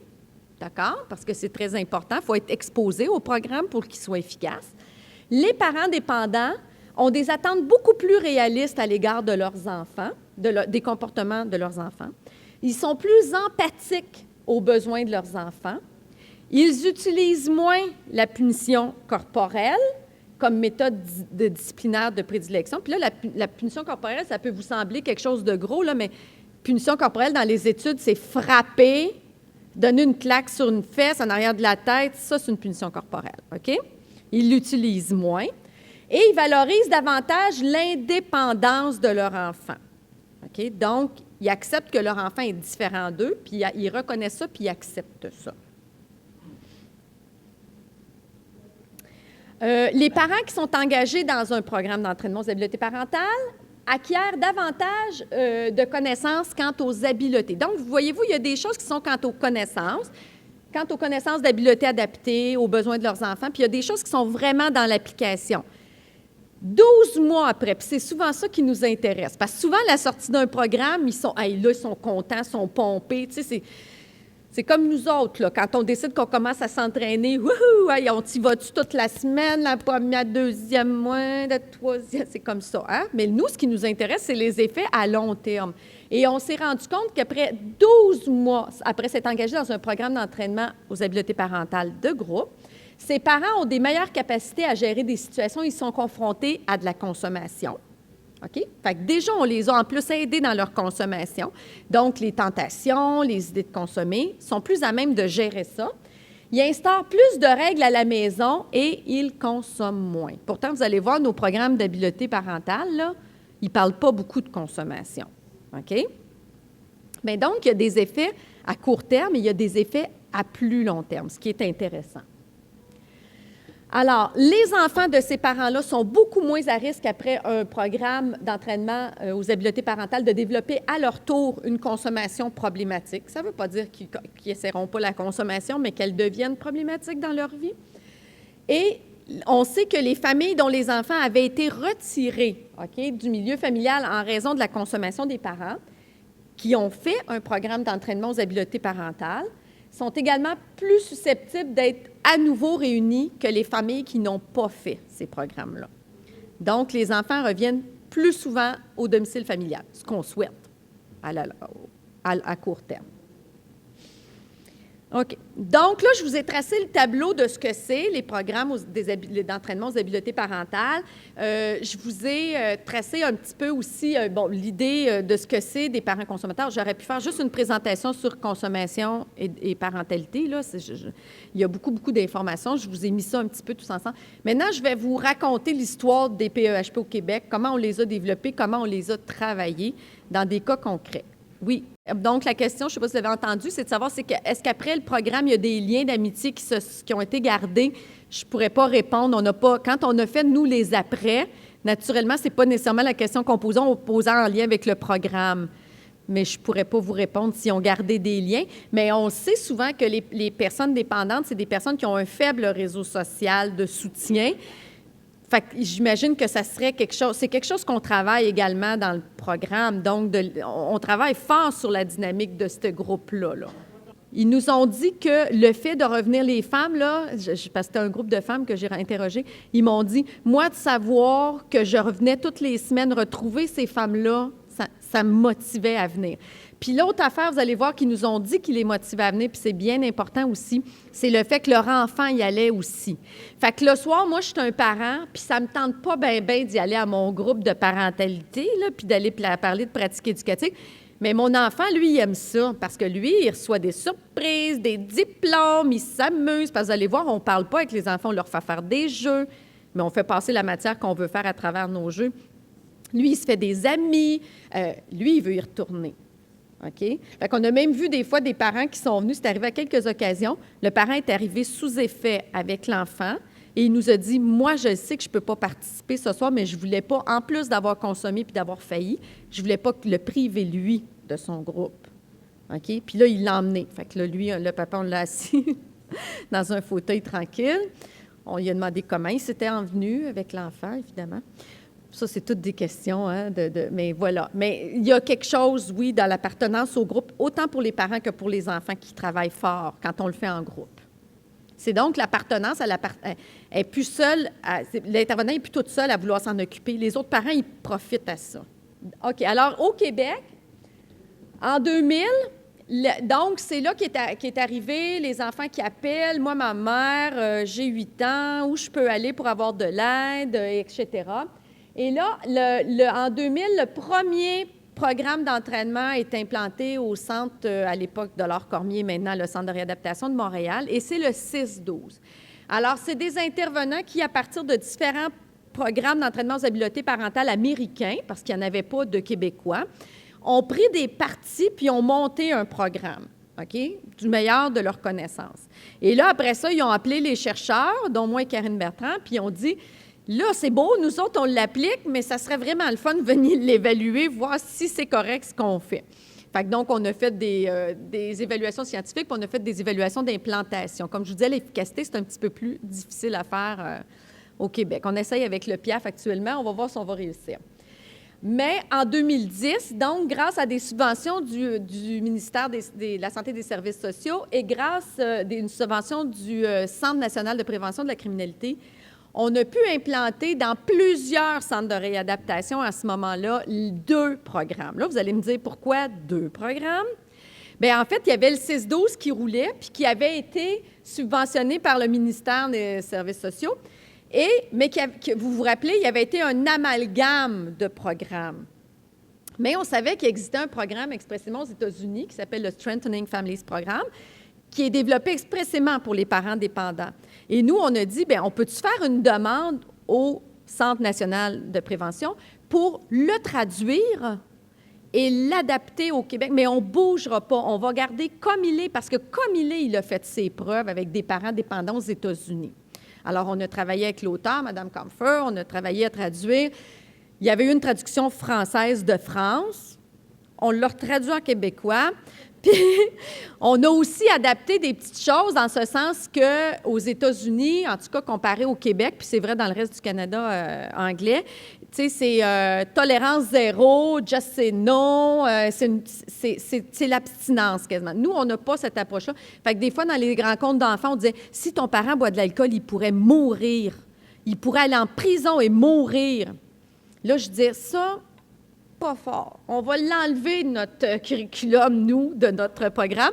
d'accord, parce que c'est très important, il faut être exposé au programme pour qu'il soit efficace, les parents dépendants ont des attentes beaucoup plus réalistes à l'égard de leurs enfants, des comportements de leurs enfants. Ils sont plus empathiques aux besoins de leurs enfants. Ils utilisent moins la punition corporelle comme méthode disciplinaire de prédilection. Puis là, la punition corporelle, ça peut vous sembler quelque chose de gros, là, mais punition corporelle, dans les études, c'est frapper, donner une claque sur une fesse en arrière de la tête. Ça, c'est une punition corporelle, OK? Ils l'utilisent moins. Et ils valorisent davantage l'indépendance de leur enfant. OK? Donc, ils acceptent que leur enfant est différent d'eux, puis ils reconnaissent ça, puis ils acceptent ça. Les parents qui sont engagés dans un programme d'entraînement aux habiletés parentales acquièrent davantage de connaissances quant aux habiletés. Donc, voyez-vous, il y a des choses qui sont quant aux connaissances d'habiletés adaptées aux besoins de leurs enfants, puis il y a des choses qui sont vraiment dans l'application. 12 mois après, puis c'est souvent ça qui nous intéresse, parce que souvent, à la sortie d'un programme, ils sont contents, ils sont pompés, tu sais, c'est comme nous autres, là, quand on décide qu'on commence à s'entraîner, wouhou, hey, on t'y va-tu toute la semaine, la première, deuxième mois, la troisième, c'est comme ça. Hein? Mais nous, ce qui nous intéresse, c'est les effets à long terme. Et on s'est rendu compte qu'après 12 mois, après s'être engagé dans un programme d'entraînement aux habiletés parentales de groupe, ces parents ont des meilleures capacités à gérer des situations où ils sont confrontés à de la consommation. OK? Fait que déjà, on les a en plus aidés dans leur consommation. Donc, les tentations, les idées de consommer sont plus à même de gérer ça. Ils instaurent plus de règles à la maison et ils consomment moins. Pourtant, vous allez voir, nos programmes d'habileté parentale, là, ils ne parlent pas beaucoup de consommation. OK? Mais donc, il y a des effets à court terme et il y a des effets à plus long terme, ce qui est intéressant. Alors, les enfants de ces parents-là sont beaucoup moins à risque après un programme d'entraînement aux habiletés parentales de développer à leur tour une consommation problématique. Ça ne veut pas dire qu'ils n'essaieront pas la consommation, mais qu'elle devienne problématique dans leur vie. Et on sait que les familles dont les enfants avaient été retirés du milieu familial en raison de la consommation des parents, qui ont fait un programme d'entraînement aux habiletés parentales, sont également plus susceptibles d'être à nouveau réunis que les familles qui n'ont pas fait ces programmes-là. Donc, les enfants reviennent plus souvent au domicile familial, ce qu'on souhaite à court terme. OK. Donc, là, je vous ai tracé le tableau de ce que c'est, les programmes d'entraînement aux habiletés parentales. Je vous ai tracé un petit peu aussi l'idée de ce que c'est des parents consommateurs. J'aurais pu faire juste une présentation sur consommation et parentalité. Là. Il y a beaucoup d'informations. Je vous ai mis ça un petit peu tous ensemble. Maintenant, je vais vous raconter l'histoire des PEHP au Québec, comment on les a développés, comment on les a travaillés dans des cas concrets. Oui. Donc, la question, je ne sais pas si vous avez entendu, c'est de savoir est-ce qu'après le programme, il y a des liens d'amitié qui ont été gardés? Je ne pourrais pas répondre. Quand on a fait, nous, les après, naturellement, ce n'est pas nécessairement la question qu'on posait, on posait en lien avec le programme. Mais je ne pourrais pas vous répondre si on gardait des liens. Mais on sait souvent que les personnes dépendantes, c'est des personnes qui ont un faible réseau social de soutien. Fait que j'imagine que ça serait c'est quelque chose qu'on travaille également dans le programme. Donc, on travaille fort sur la dynamique de ce groupe-là. Là. Ils nous ont dit que le fait de revenir les femmes, là, parce que c'était un groupe de femmes que j'ai interrogé, ils m'ont dit, moi, de savoir que je revenais toutes les semaines retrouver ces femmes-là, ça me motivait à venir. Puis l'autre affaire, vous allez voir qu'ils nous ont dit qu'ils les motivaient à venir, puis c'est bien important aussi, c'est le fait que leur enfant y allait aussi. Fait que le soir, moi, je suis un parent, puis ça me tente pas bien d'y aller à mon groupe de parentalité, là, puis d'aller parler de pratique éducative. Mais mon enfant, lui, il aime ça, parce que lui, il reçoit des surprises, des diplômes, il s'amuse. Parce que vous allez voir, on ne parle pas avec les enfants, on leur fait faire des jeux, mais on fait passer la matière qu'on veut faire à travers nos jeux. Lui, il se fait des amis. Lui, il veut y retourner. OK? Fait qu'on a même vu des fois des parents qui sont venus, c'est arrivé à quelques occasions, le parent est arrivé sous effet avec l'enfant et il nous a dit, moi, je sais que je ne peux pas participer ce soir, mais je ne voulais pas, en plus d'avoir consommé puis d'avoir failli, je ne voulais pas le priver, lui, de son groupe. OK? Puis là, il l'a emmené. Fait que là, lui, le papa, on l'a assis dans un fauteuil tranquille. On lui a demandé comment il s'était envenu avec l'enfant, évidemment. Ça, c'est toutes des questions, hein, mais voilà. Mais il y a quelque chose, oui, dans l'appartenance au groupe, autant pour les parents que pour les enfants qui travaillent fort quand on le fait en groupe. C'est donc l'appartenance, elle est plus seule, l'intervenant n'est plus toute seule à vouloir s'en occuper. Les autres parents, ils profitent à ça. OK. Alors, au Québec, en 2000, donc, c'est là qu'est arrivé les enfants qui appellent. Moi, ma mère, j'ai 8 ans, où je peux aller pour avoir de l'aide, etc. Et là, en 2000, le premier programme d'entraînement est implanté au centre, à l'époque de Laure Cormier, maintenant le Centre de réadaptation de Montréal, et c'est le 6-12. Alors, c'est des intervenants qui, à partir de différents programmes d'entraînement aux habiletés parentales américains, parce qu'il n'y en avait pas de Québécois, ont pris des parties puis ont monté un programme. OK? Du meilleur de leurs connaissances. Et là, après ça, ils ont appelé les chercheurs, dont moi et Karine Bertrand, puis ils ont dit, là, c'est beau, nous autres, on l'applique, mais ça serait vraiment le fun de venir l'évaluer, voir si c'est correct ce qu'on fait. Fait que donc, on a fait des évaluations scientifiques, puis on a fait des évaluations d'implantation. Comme je vous disais, l'efficacité, c'est un petit peu plus difficile à faire au Québec. On essaye avec le PIAF actuellement, on va voir si on va réussir. Mais en 2010, donc, grâce à des subventions du ministère de la Santé et des Services sociaux et grâce à une subvention du Centre national de prévention de la criminalité, on a pu implanter dans plusieurs centres de réadaptation à ce moment-là 2 programmes. Là, vous allez me dire pourquoi 2 programmes? Bien, en fait, il y avait le 6-12 qui roulait puis qui avait été subventionné par le ministère des Services sociaux. Mais vous vous rappelez, il y avait été un amalgame de programmes. Mais on savait qu'il existait un programme expressément aux États-Unis qui s'appelle le Strengthening Families Program, qui est développé expressément pour les parents dépendants. Et nous, on a dit, bien, on peut-tu faire une demande au Centre national de prévention pour le traduire et l'adapter au Québec, mais on ne bougera pas. On va garder comme il est, parce que comme il a fait ses preuves avec des parents dépendants aux États-Unis. Alors, on a travaillé avec l'auteur, Mme Comfer, on a travaillé à traduire. Il y avait eu une traduction française de France. On l'a traduit en québécois. Puis, on a aussi adapté des petites choses dans ce sens qu'aux États-Unis, en tout cas comparé au Québec, puis c'est vrai dans le reste du Canada anglais, tu sais, c'est tolérance zéro, just say no, c'est l'abstinence quasiment. Nous, on n'a pas cette approche-là. Fait que des fois, dans les rencontres d'enfants, on disait, si ton parent boit de l'alcool, il pourrait mourir. Il pourrait aller en prison et mourir. Là, je dis ça, pas fort. On va l'enlever de notre curriculum, nous, de notre programme.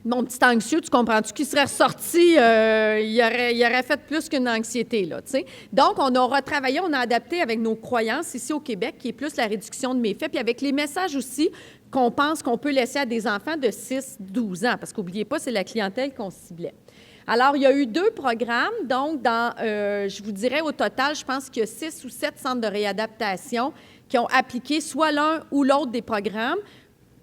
Mon petit anxieux, tu comprends-tu, qui serait ressorti, il aurait fait plus qu'une anxiété, là, tu sais. Donc, on a retravaillé, on a adapté avec nos croyances ici au Québec, qui est plus la réduction de méfaits, puis avec les messages aussi qu'on pense qu'on peut laisser à des enfants de 6-12 ans, parce qu'oubliez pas, c'est la clientèle qu'on ciblait. Alors, il y a eu 2 programmes, donc je vous dirais au total, je pense qu'il y a 6 ou 7 centres de réadaptation qui ont appliqué soit l'un ou l'autre des programmes,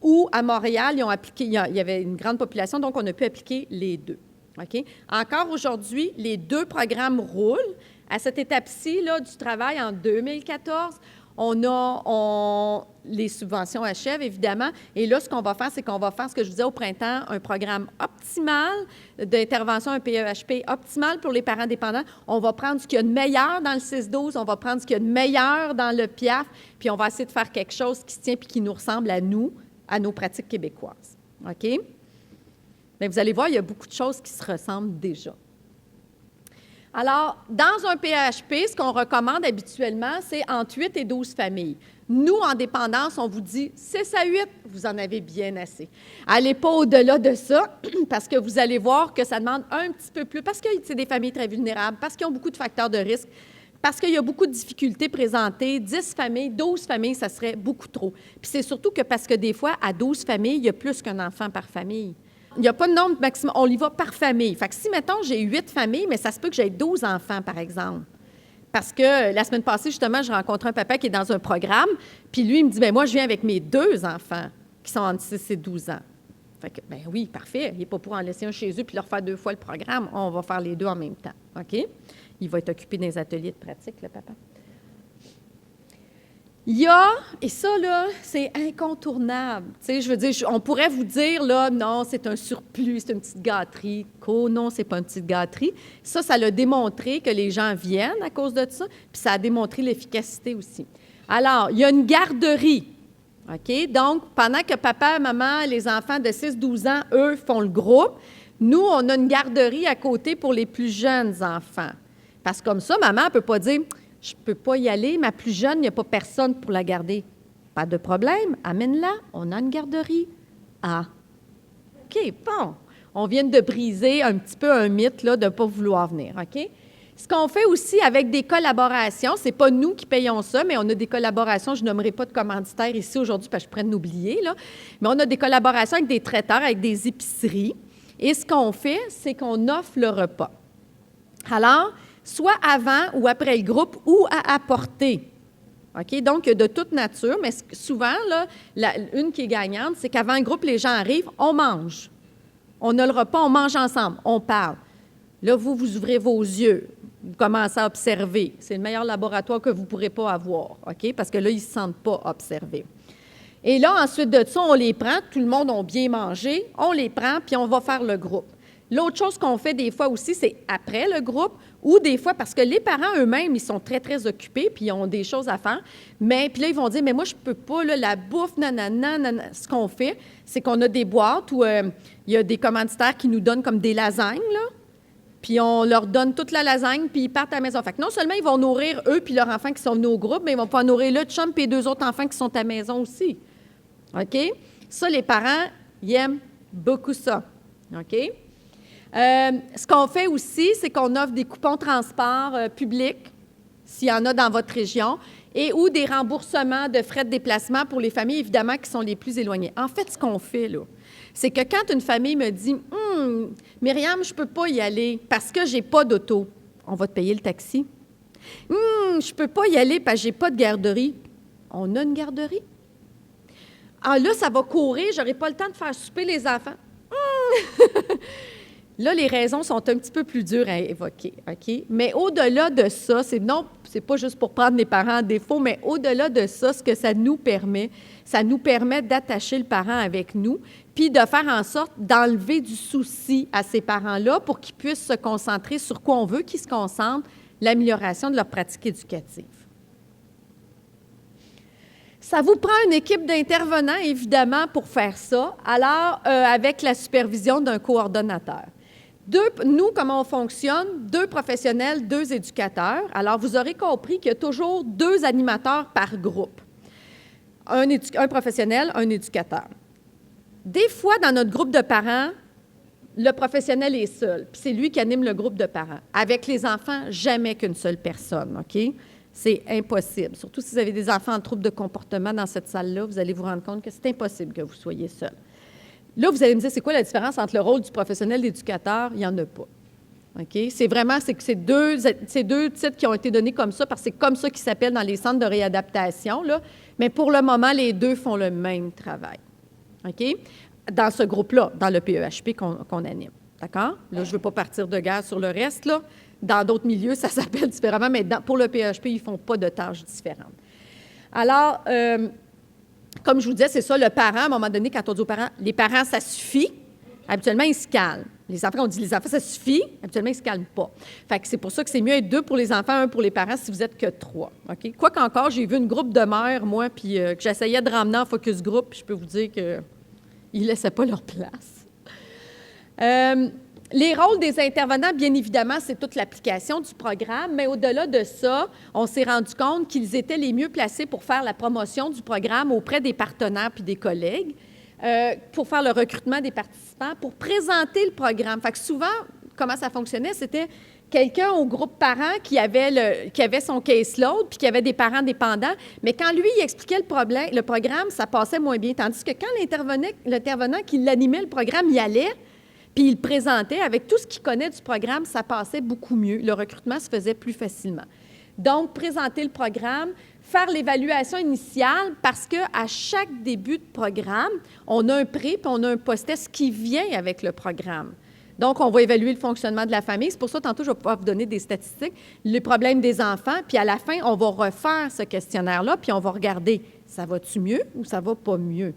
ou à Montréal, ils ont appliqué, il y avait une grande population, donc on a pu appliquer les 2. OK? Encore aujourd'hui, les 2 programmes roulent. À cette étape-ci là, du travail, en 2014, les subventions achèvent, évidemment. Et là, ce qu'on va faire, c'est qu'on va faire, ce que je vous disais au printemps, un programme optimal d'intervention, un PEHP optimal pour les parents dépendants. On va prendre ce qu'il y a de meilleur dans le 6-12, on va prendre ce qu'il y a de meilleur dans le PIAF, puis on va essayer de faire quelque chose qui se tient puis qui nous ressemble à nous, à nos pratiques québécoises. OK? Bien, vous allez voir, il y a beaucoup de choses qui se ressemblent déjà. Alors, dans un PHP, ce qu'on recommande habituellement, c'est entre 8 et 12 familles. Nous, en dépendance, on vous dit 6 à 8, vous en avez bien assez. Allez pas au-delà de ça, parce que vous allez voir que ça demande un petit peu plus, parce que c'est des familles très vulnérables, parce qu'ils ont beaucoup de facteurs de risque, parce qu'il y a beaucoup de difficultés présentées. 10 familles, 12 familles, ça serait beaucoup trop. Puis c'est surtout que parce que des fois, à 12 familles, il y a plus qu'un enfant par famille. Il n'y a pas de nombre maximum, on y va par famille. Fait que si, mettons, j'ai 8 familles, mais ça se peut que j'ai 12 enfants, par exemple. Parce que la semaine passée, justement, je rencontre un papa qui est dans un programme, puis lui, il me dit, bien, moi, je viens avec mes 2 enfants qui sont entre 6 et 12 ans. Fait que, bien oui, parfait. Il n'est pas pour en laisser un chez eux puis leur faire 2 fois le programme. On va faire les 2 en même temps. OK? Il va être occupé dans les ateliers de pratique, le papa. Il y a, et ça, là, c'est incontournable. Tu sais, je veux dire, on pourrait vous dire, là, non, c'est un surplus, c'est une petite gâterie. Non, c'est pas une petite gâterie. Ça l'a démontré que les gens viennent à cause de ça, puis ça a démontré l'efficacité aussi. Alors, il y a une garderie. OK? Donc, pendant que papa, maman, les enfants de 6-12 ans, eux, font le groupe, nous, on a une garderie à côté pour les plus jeunes enfants. Parce que comme ça, maman ne peut pas dire « Je ne peux pas y aller, ma plus jeune, il n'y a pas personne pour la garder. » Pas de problème, amène-la, on a une garderie. Ah, OK, bon. On vient de briser un petit peu un mythe là, de ne pas vouloir venir, OK? Ce qu'on fait aussi avec des collaborations, ce n'est pas nous qui payons ça, mais on a des collaborations, je ne nommerai pas de commanditaires ici aujourd'hui parce que je pourrais l'oublier, là, mais on a des collaborations avec des traiteurs, avec des épiceries. Et ce qu'on fait, c'est qu'on offre le repas. Alors, soit avant ou après le groupe ou à apporter. OK? Donc, de toute nature, mais souvent, là, une qui est gagnante, c'est qu'avant le groupe, les gens arrivent, on mange. On a le repas, on mange ensemble, on parle. Là, vous ouvrez vos yeux, vous commencez à observer. C'est le meilleur laboratoire que vous ne pourrez pas avoir, OK? Parce que là, ils ne se sentent pas observés. Et là, ensuite de ça, on les prend, tout le monde a bien mangé, on les prend, puis on va faire le groupe. L'autre chose qu'on fait des fois aussi, c'est après le groupe, ou des fois, parce que les parents eux-mêmes, ils sont très, très occupés, puis ils ont des choses à faire, mais puis là, ils vont dire, mais moi, je ne peux pas, là, la bouffe, nanana, nanana. Ce qu'on fait, c'est qu'on a des boîtes où il y a des commanditaires qui nous donnent comme des lasagnes, là, puis on leur donne toute la lasagne, puis ils partent à la maison. Fait que non seulement ils vont nourrir eux puis leurs enfants qui sont venus au groupe, mais ils vont pouvoir nourrir le chum puis les 2 autres enfants qui sont à la maison aussi. OK? Ça, les parents, ils aiment beaucoup ça. OK? Ce qu'on fait aussi, c'est qu'on offre des coupons transport publics, s'il y en a dans votre région, et ou des remboursements de frais de déplacement pour les familles, évidemment, qui sont les plus éloignées. En fait, ce qu'on fait, là, c'est que quand une famille me dit « Myriam, je ne peux pas y aller parce que je n'ai pas d'auto. » On va te payer le taxi. « Je ne peux pas y aller parce que je n'ai pas de garderie. » On a une garderie. Ah là, ça va courir, je n'aurai pas le temps de faire souper les enfants. Là, les raisons sont un petit peu plus dures à évoquer, OK? Mais au-delà de ça, c'est pas juste pour prendre les parents en défaut, mais au-delà de ça, ce que ça nous permet d'attacher le parent avec nous, puis de faire en sorte d'enlever du souci à ces parents-là pour qu'ils puissent se concentrer sur quoi on veut qu'ils se concentrent, l'amélioration de leur pratique éducative. Ça vous prend une équipe d'intervenants, évidemment, pour faire ça, alors avec la supervision d'un coordonnateur. Nous, comment on fonctionne? 2 professionnels, 2 éducateurs. Alors, vous aurez compris qu'il y a toujours 2 animateurs par groupe. Un professionnel, un éducateur. Des fois, dans notre groupe de parents, le professionnel est seul, puis c'est lui qui anime le groupe de parents. Avec les enfants, jamais qu'une seule personne, OK? C'est impossible. Surtout si vous avez des enfants en trouble de comportement dans cette salle-là, vous allez vous rendre compte que c'est impossible que vous soyez seul. Là, vous allez me dire, c'est quoi la différence entre le rôle du professionnel et l'éducateur? Il n'y en a pas. OK? C'est que c'est deux titres qui ont été donnés comme ça, parce que c'est comme ça qu'ils s'appellent dans les centres de réadaptation, là. Mais pour le moment, les 2 font le même travail. OK? Dans ce groupe-là, dans le PEHP qu'on anime. D'accord? Là, je ne veux pas partir de guerre sur le reste, là. Dans d'autres milieux, ça s'appelle différemment, mais pour le PEHP, ils ne font pas de tâches différentes. Alors, comme je vous disais, c'est ça, le parent, à un moment donné, quand on dit aux parents, les parents, ça suffit, habituellement, ils se calment. Les enfants, on dit les enfants, ça suffit, habituellement, ils ne se calment pas. Fait que c'est pour ça que c'est mieux être 2 pour les enfants, 1 pour les parents si vous êtes que 3. OK? Quoi qu'encore, j'ai vu une groupe de mères, moi, puis que j'essayais de ramener en focus group, puis je peux vous dire qu'ils ne laissaient pas leur place. Les rôles des intervenants, bien évidemment, c'est toute l'application du programme, mais au-delà de ça, on s'est rendu compte qu'ils étaient les mieux placés pour faire la promotion du programme auprès des partenaires puis des collègues, pour faire le recrutement des participants, pour présenter le programme. Fait que souvent, comment ça fonctionnait, c'était quelqu'un au groupe parent qui avait son caseload puis qui avait des parents dépendants, mais quand lui, il expliquait le programme, ça passait moins bien. Tandis que quand l'intervenant qui l'animait, le programme, y allait, puis il le présentait, avec tout ce qu'il connaît du programme, ça passait beaucoup mieux. Le recrutement se faisait plus facilement. Donc, présenter le programme, faire l'évaluation initiale, parce qu'à chaque début de programme, on a un pré, puis on a un post-test qui vient avec le programme. Donc, on va évaluer le fonctionnement de la famille. C'est pour ça, tantôt, je vais pouvoir vous donner des statistiques, les problèmes des enfants, puis à la fin, on va refaire ce questionnaire-là, puis on va regarder, ça va-tu mieux ou ça va pas mieux?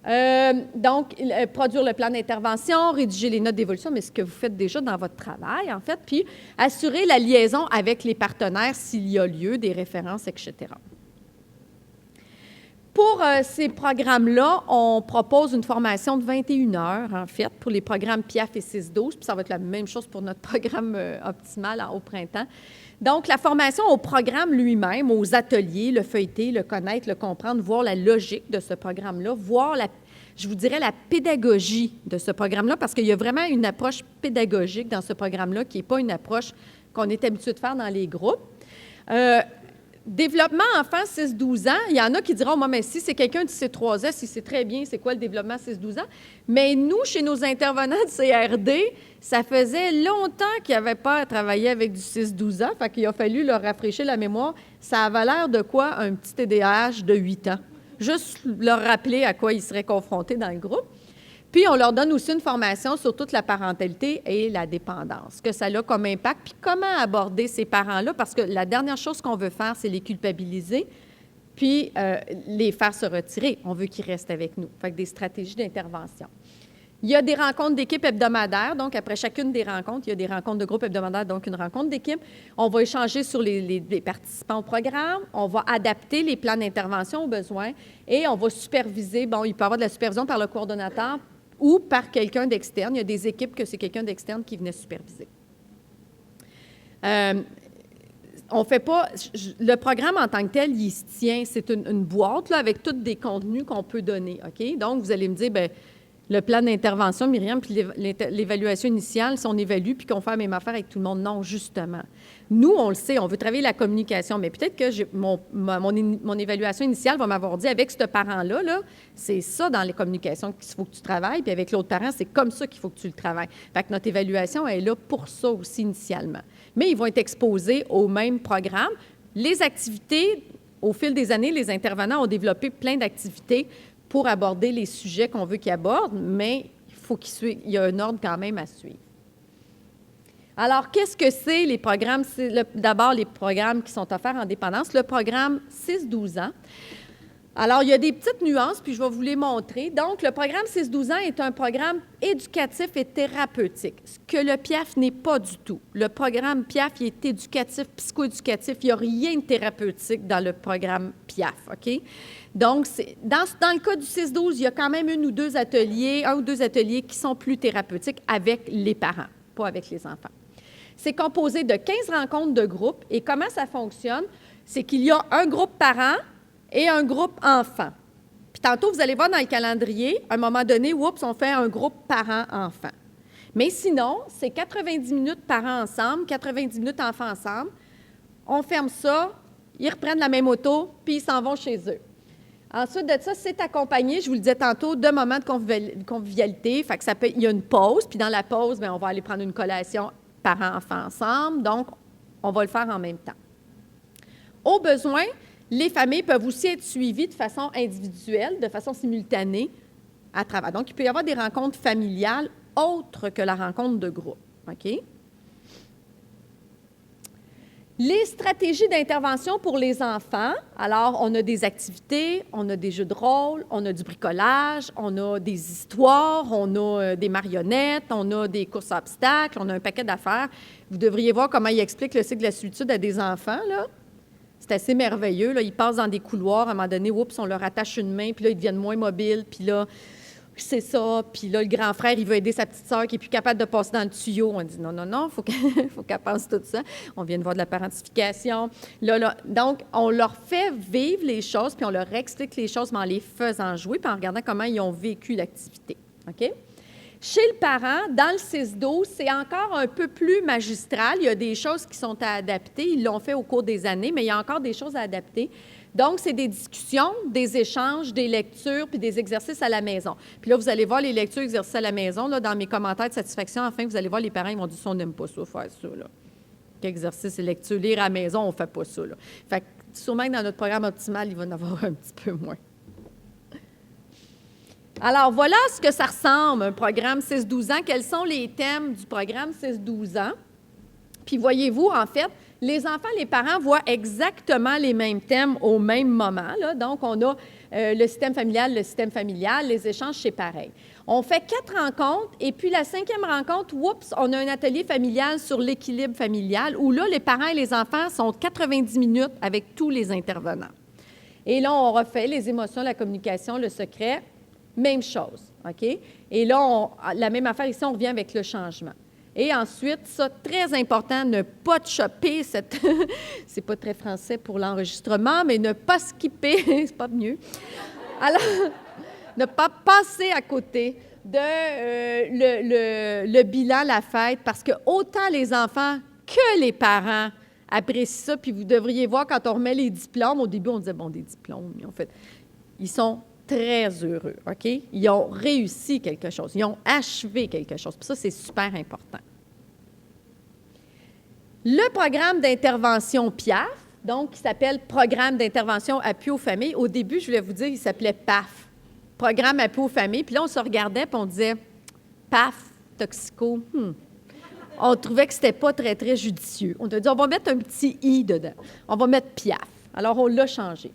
Donc, produire le plan d'intervention, rédiger les notes d'évolution, mais ce que vous faites déjà dans votre travail, en fait, puis assurer la liaison avec les partenaires s'il y a lieu, des références, etc. Pour ces programmes-là, on propose une formation de 21 heures, en fait, pour les programmes PIAF et 6-12, puis ça va être la même chose pour notre programme optimal au printemps. Donc, la formation au programme lui-même, aux ateliers, le feuilleter, le connaître, le comprendre, voir la logique de ce programme-là, voir, je vous dirais, la pédagogie de ce programme-là, parce qu'il y a vraiment une approche pédagogique dans ce programme-là qui n'est pas une approche qu'on est habitué de faire dans les groupes. Développement enfant 6-12 ans, il y en a qui diront, moi, mais si c'est quelqu'un du C3S, il sait très bien c'est quoi le développement 6-12 ans. Mais nous, chez nos intervenants de CRD, ça faisait longtemps qu'ils n'avaient pas à travailler avec du 6-12 ans, fait qu'il a fallu leur rafraîchir la mémoire. Ça avait l'air de quoi un petit TDAH de 8 ans? Juste leur rappeler à quoi ils seraient confrontés dans le groupe. Puis, on leur donne aussi une formation sur toute la parentalité et la dépendance, que ça a comme impact, puis comment aborder ces parents-là, parce que la dernière chose qu'on veut faire, c'est les culpabiliser, puis les faire se retirer. On veut qu'ils restent avec nous. Fait que des stratégies d'intervention. Il y a des rencontres d'équipe hebdomadaires. Donc, après chacune des rencontres, il y a des rencontres de groupe hebdomadaires, donc une rencontre d'équipe. On va échanger sur les participants au programme. On va adapter les plans d'intervention aux besoins et on va superviser. Bon, il peut y avoir de la supervision par le coordonnateur ou par quelqu'un d'externe. Il y a des équipes que c'est quelqu'un d'externe qui venait superviser. On fait pas... Le programme en tant que tel, il se tient. C'est une boîte là, avec tous des contenus qu'on peut donner. OK? Donc, vous allez me dire, bien, le plan d'intervention, Myriam, puis l'évaluation initiale, si on évalue puis qu'on fait la même affaire avec tout le monde, non, justement. Nous, on le sait, on veut travailler la communication, mais peut-être que mon évaluation initiale va m'avoir dit, avec ce parent-là, là, c'est ça dans les communications qu'il faut que tu travailles, puis avec l'autre parent, c'est comme ça qu'il faut que tu le travailles. Fait que notre évaluation est là pour ça aussi initialement. Mais ils vont être exposés au même programme. Les activités, au fil des années, les intervenants ont développé plein d'activités pour aborder les sujets qu'on veut qu'ils abordent, mais il y a un ordre quand même à suivre. Alors, qu'est-ce que c'est les programmes? C'est d'abord les programmes qui sont offerts en dépendance. Le programme 6-12 ans. Alors, il y a des petites nuances, puis je vais vous les montrer. Donc, le programme 6-12 ans est un programme éducatif et thérapeutique, ce que le PIAF n'est pas du tout. Le programme PIAF, il est éducatif, psychoéducatif. Il n'y a rien de thérapeutique dans le programme PIAF, OK? Donc, dans le cas du 6-12, il y a quand même un ou deux ateliers qui sont plus thérapeutiques avec les parents, pas avec les enfants. C'est composé de 15 rencontres de groupe. Et comment ça fonctionne? C'est qu'il y a un groupe parent et un groupe enfant. Puis tantôt, vous allez voir dans le calendrier, à un moment donné, oups, on fait un groupe parent-enfant. Mais sinon, c'est 90 minutes parents ensemble, 90 minutes enfants ensemble. On ferme ça, ils reprennent la même auto, puis ils s'en vont chez eux. Ensuite de ça, c'est accompagné, je vous le disais tantôt, de moments de convivialité. Fait que il y a une pause, puis dans la pause, bien, on va aller prendre une collation parents-enfants ensemble. Donc, on va le faire en même temps. Au besoin, les familles peuvent aussi être suivies de façon individuelle, de façon simultanée à travers. Donc, il peut y avoir des rencontres familiales autres que la rencontre de groupe. OK? Les stratégies d'intervention pour les enfants, alors on a des activités, on a des jeux de rôle, on a du bricolage, on a des histoires, on a des marionnettes, on a des courses à obstacles, on a un paquet d'affaires. Vous devriez voir comment il explique le cycle de la solitude à des enfants, là. C'est assez merveilleux, là. Ils passent dans des couloirs, à un moment donné, oups, on leur attache une main, puis là, ils deviennent moins mobiles, puis là, c'est ça. Puis là, le grand frère, il veut aider sa petite sœur qui est plus capable de passer dans le tuyau. On dit non, faut qu'elle passe tout ça. On vient de voir de la parentification. Là. Donc, on leur fait vivre les choses, puis on leur explique les choses, mais en les faisant jouer, puis en regardant comment ils ont vécu l'activité. OK? Chez le parent, dans le 6-12, c'est encore un peu plus magistral. Il y a des choses qui sont à adapter. Ils l'ont fait au cours des années, mais il y a encore des choses à adapter. Donc, c'est des discussions, des échanges, des lectures, puis des exercices à la maison. Puis là, vous allez voir les lectures, exercices à la maison. Là, dans mes commentaires de satisfaction, enfin, vous allez voir, les parents, ils vont dire, on n'aime pas ça, faire ça, là. Exercices et lectures, lire à la maison, on ne fait pas ça, là. Fait que sûrement que dans notre programme optimal, il va en avoir un petit peu moins. Alors, voilà ce que ça ressemble, un programme 6-12 ans. Quels sont les thèmes du programme 6-12 ans? Puis, voyez-vous, en fait, les enfants, les parents voient exactement les mêmes thèmes au même moment, là. Donc, on a le système familial, les échanges, c'est pareil. On fait 4 rencontres, et puis la 5e rencontre, oups, on a un atelier familial sur l'équilibre familial, où là, les parents et les enfants sont 90 minutes avec tous les intervenants. Et là, on refait les émotions, la communication, le secret, même chose, OK? Et là, la même affaire ici, on revient avec le changement. Et ensuite, ça, très important, ne pas chopper cette... c'est pas très français pour l'enregistrement, mais ne pas skipper, c'est pas mieux. Alors, ne pas passer à côté de le bilan, la fête, parce que autant les enfants que les parents apprécient ça. Puis vous devriez voir quand on remet les diplômes. Au début, on disait, bon, des diplômes. En fait, ils sont très heureux, OK? Ils ont réussi quelque chose. Ils ont achevé quelque chose. Puis ça, c'est super important. Le programme d'intervention PIAF, donc, qui s'appelle Programme d'intervention appui aux familles. Au début, je voulais vous dire, il s'appelait PAF, Programme appui aux familles. Puis là, on se regardait puis on disait, PAF, toxico, On trouvait que c'était pas très, très judicieux. On a dit, on va mettre un petit « i » dedans. On va mettre PIAF. Alors, on l'a changé.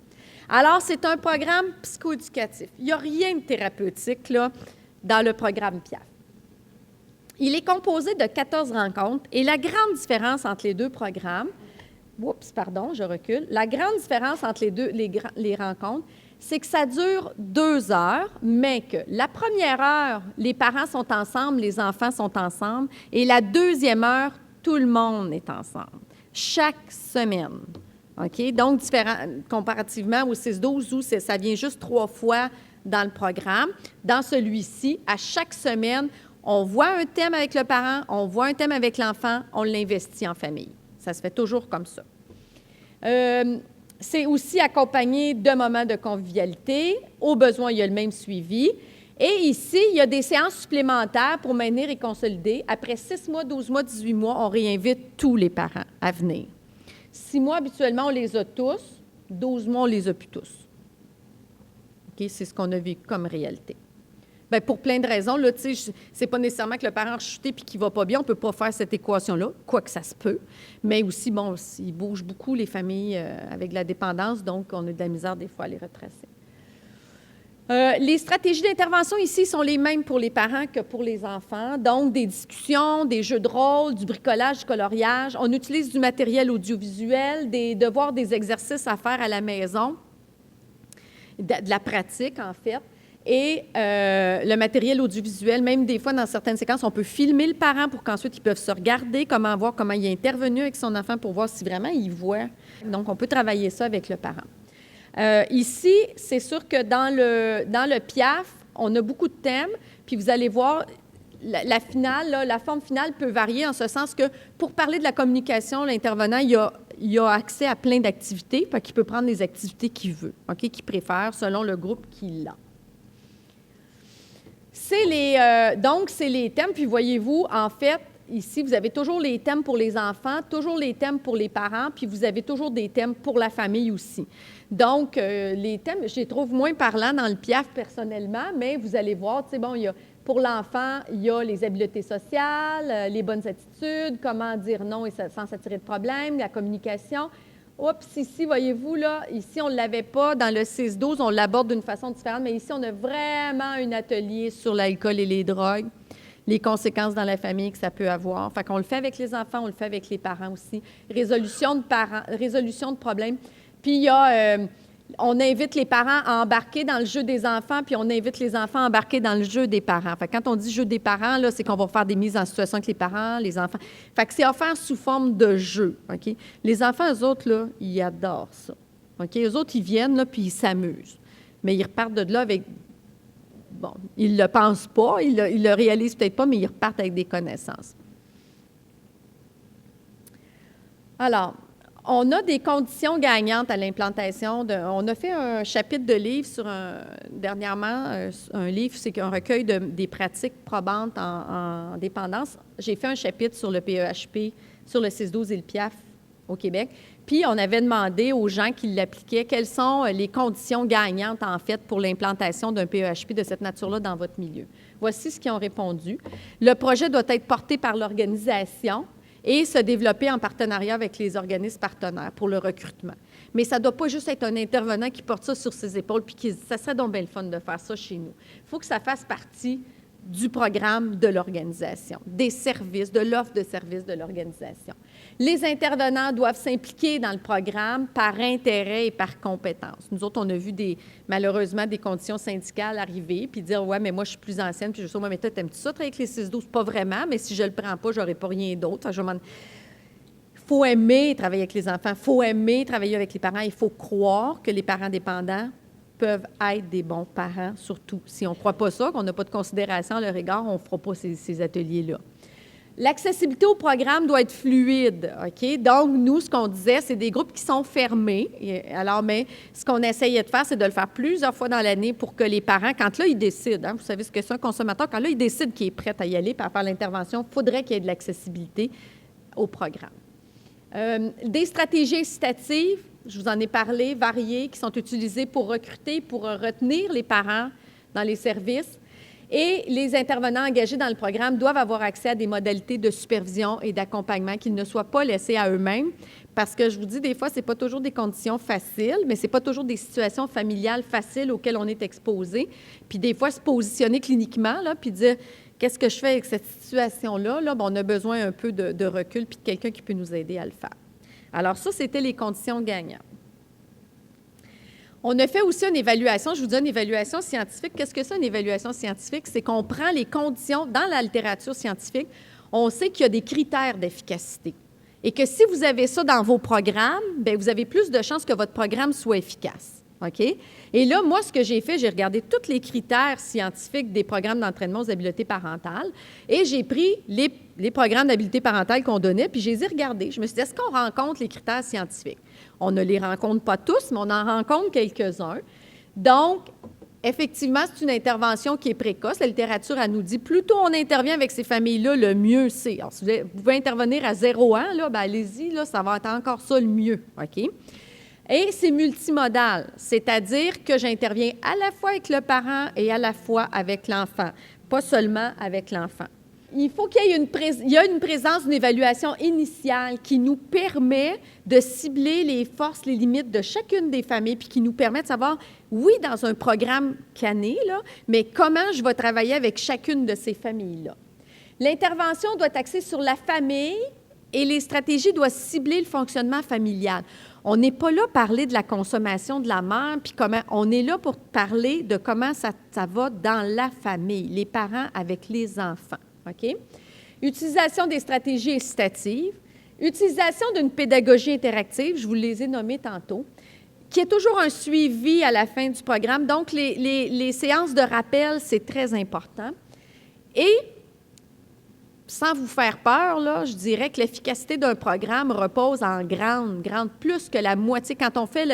Alors, c'est un programme psychoéducatif. Il n'y a rien de thérapeutique là, dans le programme PIAF. Il est composé de 14 rencontres et la grande différence entre les deux programmes, je recule. La grande différence entre les rencontres, c'est que ça dure 2 heures, mais que la première heure, les parents sont ensemble, les enfants sont ensemble, et la deuxième heure, tout le monde est ensemble, chaque semaine. OK? Donc, comparativement au 6-12, où ça vient juste 3 fois dans le programme, dans celui-ci, à chaque semaine, on voit un thème avec le parent, on voit un thème avec l'enfant, on l'investit en famille. Ça se fait toujours comme ça. C'est aussi accompagné de moments de convivialité. Au besoin, il y a le même suivi. Et ici, il y a des séances supplémentaires pour maintenir et consolider. Après 6 mois, 12 mois, 18 mois, on réinvite tous les parents à venir. 6 mois, habituellement, on les a tous. 12 mois, on les a plus tous. OK? C'est ce qu'on a vécu comme réalité. Bien, pour plein de raisons, là, tu sais, c'est pas nécessairement que le parent a chuté puis qu'il va pas bien. On peut pas faire cette équation-là, quoique ça se peut. Mais aussi, bon, ils bougent beaucoup, les familles avec la dépendance, donc on a de la misère des fois à les retracer. Les stratégies d'intervention ici sont les mêmes pour les parents que pour les enfants. Donc, des discussions, des jeux de rôle, du bricolage, du coloriage. On utilise du matériel audiovisuel, des devoirs, des exercices à faire à la maison, de la pratique, en fait. Et le matériel audiovisuel, même des fois, dans certaines séquences, on peut filmer le parent pour qu'ensuite, ils peuvent se regarder, voir comment il est intervenu avec son enfant pour voir si vraiment il voit. Donc, on peut travailler ça avec le parent. Ici, c'est sûr que dans le PIAF, on a beaucoup de thèmes, puis vous allez voir, la finale, là, la forme finale peut varier en ce sens que pour parler de la communication, l'intervenant, il a accès à plein d'activités, puis qu'il peut prendre les activités qu'il veut, OK, qu'il préfère selon le groupe qu'il a. Donc, c'est les thèmes, puis voyez-vous, en fait, ici, vous avez toujours les thèmes pour les enfants, toujours les thèmes pour les parents, puis vous avez toujours des thèmes pour la famille aussi. Donc, les thèmes, je les trouve moins parlants dans le PIAF personnellement, mais vous allez voir, tu sais, bon, pour l'enfant, il y a les habiletés sociales, les bonnes attitudes, comment dire non et sans s'attirer de problèmes, la communication. Oups, ici, voyez-vous, là, ici, on ne l'avait pas. Dans le 6-12, on l'aborde d'une façon différente, mais ici, on a vraiment un atelier sur l'alcool et les drogues, les conséquences dans la famille que ça peut avoir. Fait qu'on le fait avec les enfants, on le fait avec les parents aussi. Résolution de problèmes. Puis, on invite les parents à embarquer dans le jeu des enfants, puis on invite les enfants à embarquer dans le jeu des parents. Fait que quand on dit jeu des parents, là, c'est qu'on va faire des mises en situation avec les parents, les enfants. Fait que c'est offert sous forme de jeu, OK? Les enfants, eux autres, là, ils adorent ça, OK? Eux autres, ils viennent, là, puis ils s'amusent. Mais ils repartent de là avec... Bon, ils ne le pensent pas, ils le réalisent peut-être pas, mais ils repartent avec des connaissances. Alors... On a des conditions gagnantes à l'implantation. On a fait un chapitre de livre dernièrement, un livre, c'est un recueil des pratiques probantes en dépendance. J'ai fait un chapitre sur le PEHP, sur le 6-12 et le PIAF au Québec. Puis, on avait demandé aux gens qui l'appliquaient quelles sont les conditions gagnantes, en fait, pour l'implantation d'un PEHP de cette nature-là dans votre milieu. Voici ce qu'ils ont répondu. Le projet doit être porté par l'organisation et se développer en partenariat avec les organismes partenaires pour le recrutement. Mais ça ne doit pas juste être un intervenant qui porte ça sur ses épaules, puis ça serait donc bien le fun de faire ça chez nous. Il faut que ça fasse partie du programme de l'organisation, des services, de l'offre de services de l'organisation. Les intervenants doivent s'impliquer dans le programme par intérêt et par compétence. Nous autres, on a vu malheureusement des conditions syndicales arriver, puis dire « Ouais, mais moi, je suis plus ancienne, puis je suis mais toi, t'aimes-tu ça, travailler avec les 6-12? » Pas vraiment, mais si je ne le prends pas, je n'aurai pas rien d'autre. Il faut aimer travailler avec les enfants, il faut aimer travailler avec les parents, il faut croire que les parents dépendants peuvent être des bons parents, surtout. Si on ne croit pas ça, qu'on n'a pas de considération à leur égard, on ne fera pas ces ateliers-là. L'accessibilité au programme doit être fluide, OK? Donc, nous, ce qu'on disait, c'est des groupes qui sont fermés. Alors, mais ce qu'on essayait de faire, c'est de le faire plusieurs fois dans l'année pour que les parents, quand là, ils décident, vous savez ce que c'est un consommateur, quand là, ils décident qu'il est prêt à y aller et à faire l'intervention, il faudrait qu'il y ait de l'accessibilité au programme. Des stratégies incitatives, je vous en ai parlé, variées, qui sont utilisées pour recruter, pour retenir les parents dans les services. Et les intervenants engagés dans le programme doivent avoir accès à des modalités de supervision et d'accompagnement, qu'ils ne soient pas laissés à eux-mêmes, parce que je vous dis, des fois, ce n'est pas toujours des conditions faciles, mais ce n'est pas toujours des situations familiales faciles auxquelles on est exposé. Puis des fois, se positionner cliniquement, là, puis dire, qu'est-ce que je fais avec cette situation-là? Là, on a besoin un peu de recul puis de quelqu'un qui peut nous aider à le faire. Alors ça, c'était les conditions gagnantes. On a fait aussi une évaluation, je vous dis une évaluation scientifique. Qu'est-ce que c'est une évaluation scientifique? C'est qu'on prend les conditions dans la littérature scientifique. On sait qu'il y a des critères d'efficacité et que si vous avez ça dans vos programmes, bien, vous avez plus de chances que votre programme soit efficace. OK? Et là, moi, ce que j'ai fait, j'ai regardé tous les critères scientifiques des programmes d'entraînement aux habiletés parentales et j'ai pris les programmes d'habileté parentale qu'on donnait, puis je les ai regardés. Je me suis dit, est-ce qu'on rencontre les critères scientifiques? On ne les rencontre pas tous, mais on en rencontre quelques-uns. Donc, effectivement, c'est une intervention qui est précoce. La littérature, elle nous dit, plus tôt on intervient avec ces familles-là, le mieux c'est. Alors, si vous pouvez intervenir à 0 ans, là, bien, allez-y, là, ça va être encore ça le mieux. OK? Et c'est multimodal, c'est-à-dire que j'interviens à la fois avec le parent et à la fois avec l'enfant, pas seulement avec l'enfant. Il faut qu'il y ait une présence d'une évaluation initiale qui nous permet de cibler les forces, les limites de chacune des familles, puis qui nous permet de savoir, oui, dans un programme canné, là, mais comment je vais travailler avec chacune de ces familles-là. L'intervention doit être axée sur la famille et les stratégies doivent cibler le fonctionnement familial. On n'est pas là pour parler de la consommation de la mère, puis comment on est là pour parler de comment ça va dans la famille, les parents avec les enfants. OK? Utilisation des stratégies incitatives, utilisation d'une pédagogie interactive, je vous les ai nommées tantôt, qui est toujours un suivi à la fin du programme. Donc, les séances de rappel, c'est très important. Et sans vous faire peur, là, je dirais que l'efficacité d'un programme repose en grande, plus que la moitié. Quand on fait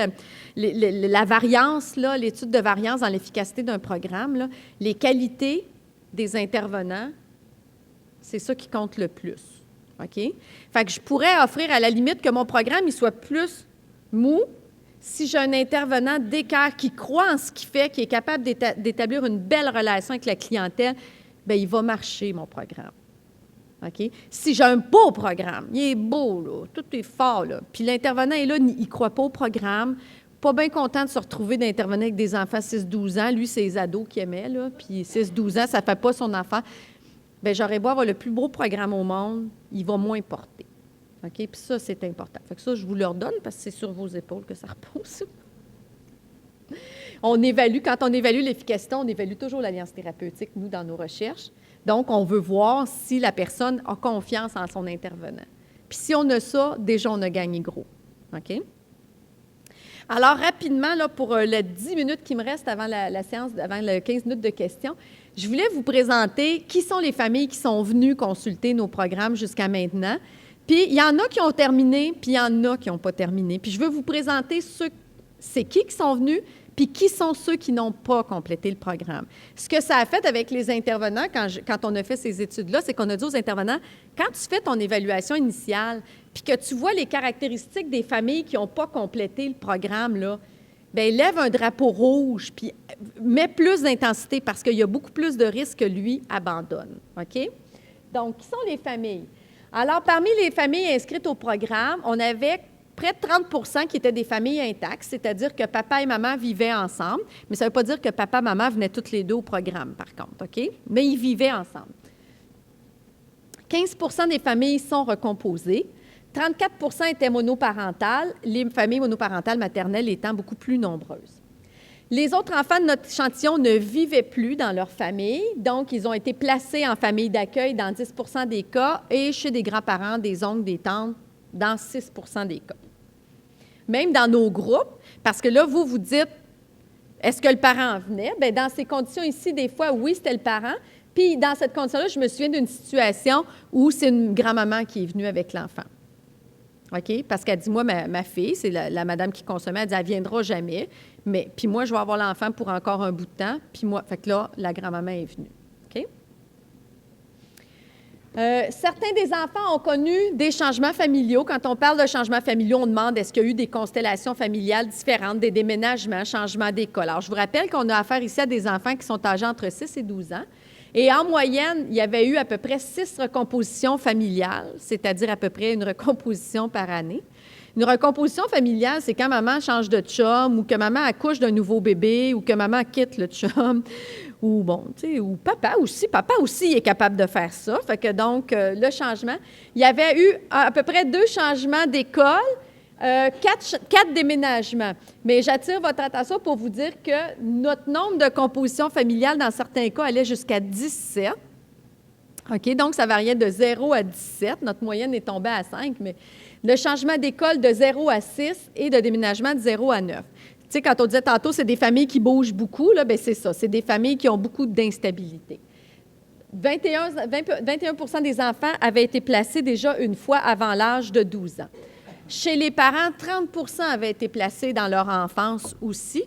la variance, là, l'étude de variance dans l'efficacité d'un programme, là, les qualités des intervenants, c'est ça qui compte le plus. OK? Fait que je pourrais offrir à la limite que mon programme il soit plus mou si j'ai un intervenant d'écart qui croit en ce qu'il fait, qui est capable d'établir une belle relation avec la clientèle, bien, il va marcher, mon programme. OK? Si j'ai un beau programme, il est beau, là, tout est fort, là, puis l'intervenant est là, il ne croit pas au programme, pas bien content de se retrouver d'intervenir avec des enfants 6-12 ans. Lui, c'est les ados qu'il aimait, là, puis 6-12 ans, ça ne fait pas son enfant. Bien, j'aurais beau avoir le plus beau programme au monde, il va moins porter. OK? Puis ça, c'est important. Fait que ça, je vous le redonne parce que c'est sur vos épaules que ça repose. On évalue, quand on évalue l'efficacité, on évalue toujours l'alliance thérapeutique, nous, dans nos recherches. Donc, on veut voir si la personne a confiance en son intervenant. Puis si on a ça, déjà, on a gagné gros. OK? Alors, rapidement, là, pour les 10 minutes qui me restent avant la séance, avant les 15 minutes de questions, je voulais vous présenter qui sont les familles qui sont venues consulter nos programmes jusqu'à maintenant. Puis, il y en a qui ont terminé, puis il y en a qui n'ont pas terminé. Puis, je veux vous présenter c'est qui sont venus, puis qui sont ceux qui n'ont pas complété le programme. Ce que ça a fait avec les intervenants, quand on a fait ces études-là, c'est qu'on a dit aux intervenants, quand tu fais ton évaluation initiale, puis que tu vois les caractéristiques des familles qui n'ont pas complété le programme, là, bien, lève un drapeau rouge, puis mets plus d'intensité parce qu'il y a beaucoup plus de risques que lui abandonne. OK? Donc, qui sont les familles? Alors, parmi les familles inscrites au programme, on avait près de 30 qui étaient des familles intactes, c'est-à-dire que papa et maman vivaient ensemble, mais ça ne veut pas dire que papa et maman venaient toutes les deux au programme, par contre, OK? Mais ils vivaient ensemble. 15 des familles sont recomposées. 34 étaient monoparentales, les familles monoparentales maternelles étant beaucoup plus nombreuses. Les autres enfants de notre échantillon ne vivaient plus dans leur famille, donc ils ont été placés en famille d'accueil dans 10 des cas et chez des grands-parents, des oncles, des tantes, dans 6 des cas. Même dans nos groupes, parce que là, vous dites, est-ce que le parent venait? Bien, dans ces conditions ici, des fois, oui, c'était le parent, Puis, dans cette condition-là, je me souviens d'une situation où c'est une grand-maman qui est venue avec l'enfant. OK? Parce qu'elle dit, moi, ma fille, c'est la madame qui consommait, elle dit, elle ne viendra jamais. Mais, puis moi, je vais avoir l'enfant pour encore un bout de temps. Puis moi, fait que là, la grand-maman est venue. OK? Certains des enfants ont connu des changements familiaux. Quand on parle de changements familiaux, on demande est-ce qu'il y a eu des constellations familiales différentes, des déménagements, changements d'école. Alors, je vous rappelle qu'on a affaire ici à des enfants qui sont âgés entre 6 et 12 ans. Et en moyenne, il y avait eu à peu près 6 recompositions familiales, c'est-à-dire à peu près une recomposition par année. Une recomposition familiale, c'est quand maman change de chum ou que maman accouche d'un nouveau bébé ou que maman quitte le chum ou, bon, tu sais, ou papa aussi est capable de faire ça. Fait que donc, le changement, il y avait eu à peu près 2 changements d'école, 4 déménagements. Mais j'attire votre attention pour vous dire que notre nombre de compositions familiales, dans certains cas, allait jusqu'à 17. OK? Donc, ça variait de 0 à 17. Notre moyenne est tombée à 5, mais le changement d'école de 0 à 6 et de déménagement de 0 à 9. Tu sais, quand on disait tantôt, c'est des familles qui bougent beaucoup, là, bien, c'est ça. C'est des familles qui ont beaucoup d'instabilité. 21 des enfants avaient été placés déjà une fois avant l'âge de 12 ans. Chez les parents, 30 avaient été placés dans leur enfance aussi,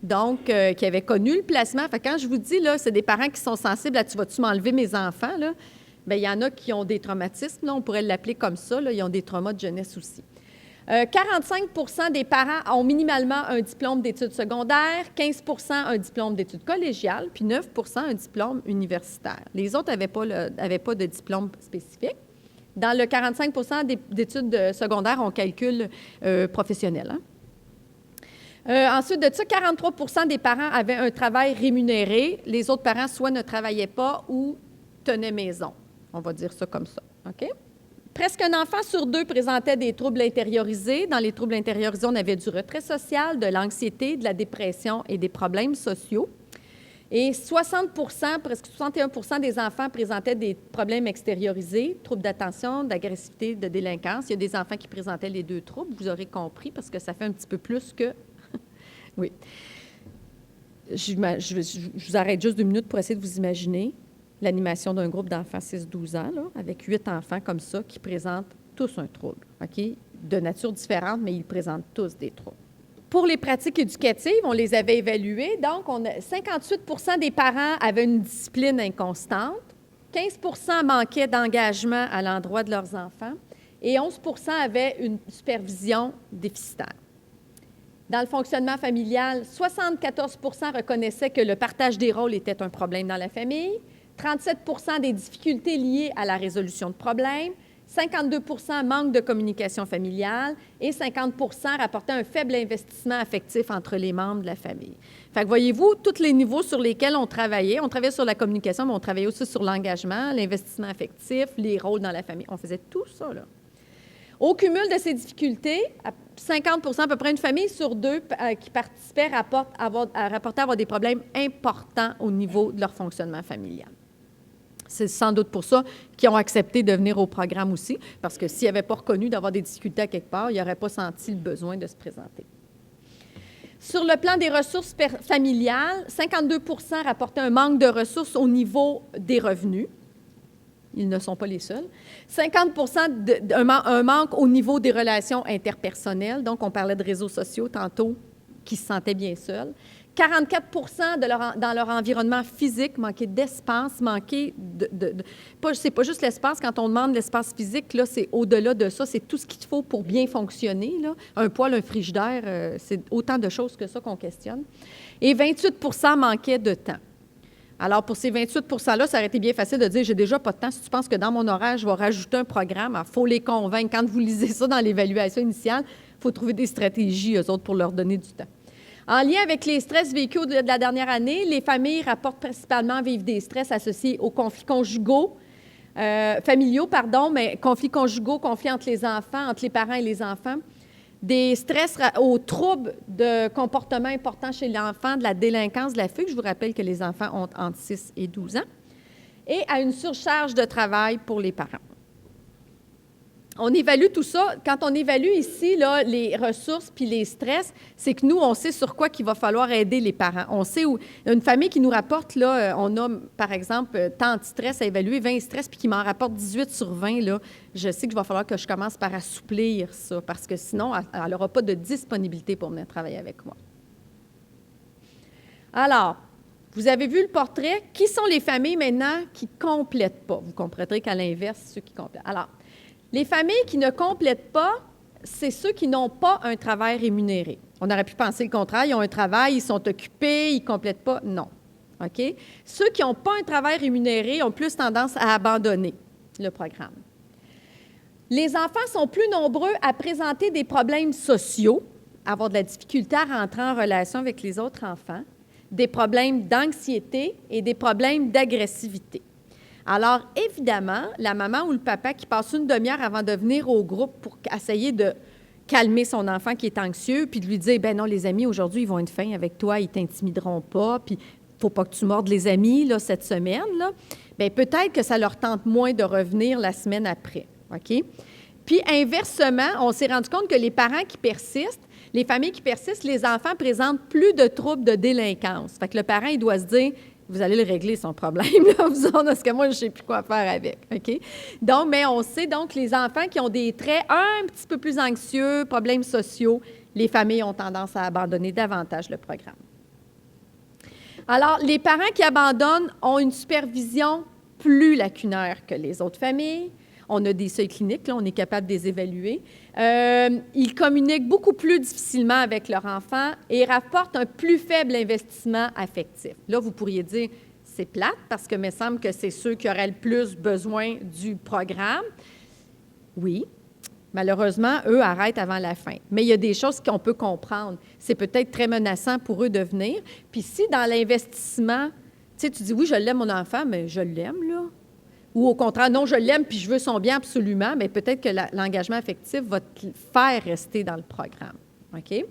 donc qui avaient connu le placement. Fait que quand je vous dis, là, c'est des parents qui sont sensibles à « tu vas-tu m'enlever mes enfants », là, bien, il y en a qui ont des traumatismes, là, on pourrait l'appeler comme ça, là, ils ont des traumas de jeunesse aussi. 45 des parents ont minimalement un diplôme d'études secondaires, 15 un diplôme d'études collégiales, puis 9 un diplôme universitaire. Les autres n'avaient pas de diplôme spécifique. Dans le 45 d'études secondaires, on calcule professionnel. Ensuite de ça, 43 des parents avaient un travail rémunéré. Les autres parents, soit ne travaillaient pas ou tenaient maison. On va dire ça comme ça. OK? Presque un enfant sur 2 présentait des troubles intériorisés. Dans les troubles intériorisés, on avait du retrait social, de l'anxiété, de la dépression et des problèmes sociaux. Et 60 presque 61 des enfants présentaient des problèmes extériorisés, troubles d'attention, d'agressivité, de délinquance. Il y a des enfants qui présentaient les 2 troubles, vous aurez compris, parce que ça fait un petit peu plus que... Oui. Je vous arrête juste 2 minutes pour essayer de vous imaginer l'animation d'un groupe d'enfants 6-12 ans, là, avec 8 enfants comme ça qui présentent tous un trouble, OK? De nature différente, mais ils présentent tous des troubles. Pour les pratiques éducatives, on les avait évaluées. Donc, 58 des parents avaient une discipline inconstante, 15 manquaient d'engagement à l'endroit de leurs enfants et 11 avaient une supervision déficitaire. Dans le fonctionnement familial, 74 reconnaissaient que le partage des rôles était un problème dans la famille, 37 des difficultés liées à la résolution de problèmes, 52 manque de communication familiale et 50 rapportaient un faible investissement affectif entre les membres de la famille. Fait que voyez-vous, tous les niveaux sur lesquels on travaillait sur la communication, mais on travaillait aussi sur l'engagement, l'investissement affectif, les rôles dans la famille. On faisait tout ça, là. Au cumul de ces difficultés, 50 à peu près une famille sur 2 qui participaient rapportaient avoir des problèmes importants au niveau de leur fonctionnement familial. C'est sans doute pour ça qu'ils ont accepté de venir au programme aussi, parce que s'ils n'avaient pas reconnu d'avoir des difficultés à quelque part, ils n'auraient pas senti le besoin de se présenter. Sur le plan des ressources familiales, 52 rapportaient un manque de ressources au niveau des revenus. Ils ne sont pas les seuls. 50 un manque au niveau des relations interpersonnelles. Donc, on parlait de réseaux sociaux tantôt, qui se sentaient bien seuls. 44 dans leur environnement physique, manquer d'espace, manquer c'est pas juste l'espace. Quand on demande l'espace physique, là, c'est au-delà de ça. C'est tout ce qu'il faut pour bien fonctionner, là. Un poêle, un frigidaire, c'est autant de choses que ça qu'on questionne. Et 28 manquaient de temps. Alors, pour ces 28 %-là, ça aurait été bien facile de dire « j'ai déjà pas de temps. Si tu penses que dans mon horaire, je vais rajouter un programme, il faut les convaincre. » Quand vous lisez ça dans l'évaluation initiale, il faut trouver des stratégies, eux autres, pour leur donner du temps. En lien avec les stress vécus de la dernière année, les familles rapportent principalement vivre des stress associés aux conflits conjugaux, familiaux, mais conflits conjugaux, conflits entre les enfants, entre les parents et les enfants, des stress aux troubles de comportement importants chez l'enfant, de la délinquance, de la fugue. Je vous rappelle que les enfants ont entre 6 et 12 ans, et à une surcharge de travail pour les parents. on évalue tout ça. Quand on évalue ici là, les ressources puis les stress, c'est que nous, on sait sur quoi qu'il va falloir aider les parents. On sait où. Une famille qui nous rapporte, là, on a, par exemple, tant de stress à évaluer, 20 stress, puis qui m'en rapporte 18 sur 20, là, je sais qu'il va falloir que je commence par assouplir ça, parce que sinon, elle n'aura pas de disponibilité pour venir travailler avec moi. Alors, vous avez vu le portrait. Qui sont les familles maintenant qui ne complètent pas? Vous comprendrez qu'à l'inverse, ceux qui complètent. Alors, les familles qui ne complètent pas, c'est ceux qui n'ont pas un travail rémunéré. On aurait pu penser le contraire. Ils ont un travail, ils sont occupés, ils ne complètent pas. Non. OK? Ceux qui n'ont pas un travail rémunéré ont plus tendance à abandonner le programme. Les enfants sont plus nombreux à présenter des problèmes sociaux, avoir de la difficulté à rentrer en relation avec les autres enfants, des problèmes d'anxiété et des problèmes d'agressivité. Alors, évidemment, la maman ou le papa qui passe une demi-heure avant de venir au groupe pour essayer de calmer son enfant qui est anxieux, puis de lui dire, ben non, les amis, aujourd'hui, ils vont être fins avec toi, ils ne t'intimideront pas, puis il ne faut pas que tu mordes les amis là, cette semaine, là. Bien, peut-être que ça leur tente moins de revenir la semaine après, OK? Puis, inversement, on s'est rendu compte que les parents qui persistent, les familles qui persistent, les enfants présentent plus de troubles de délinquance. Fait que le parent, il doit se dire, vous allez le régler, son problème, là, vous en, parce que moi, je ne sais plus quoi faire avec, OK? Donc, mais on sait donc les enfants qui ont des traits un petit peu plus anxieux, problèmes sociaux, les familles ont tendance à abandonner davantage le programme. Alors, les parents qui abandonnent ont une supervision plus lacunaire que les autres familles. On a des seuils cliniques, là, on est capable de les évaluer. Ils communiquent beaucoup plus difficilement avec leur enfant et rapportent un plus faible investissement affectif. Là, vous pourriez dire, c'est plate parce que il me semble que c'est ceux qui auraient le plus besoin du programme. Oui, malheureusement, eux arrêtent avant la fin. Mais il y a des choses qu'on peut comprendre. C'est peut-être très menaçant pour eux de venir. Puis si dans l'investissement, tu sais, tu dis, oui, je l'aime mon enfant, mais je l'aime, là. Ou au contraire, non, je l'aime puis je veux son bien absolument, mais peut-être que l'engagement affectif va te faire rester dans le programme. OK?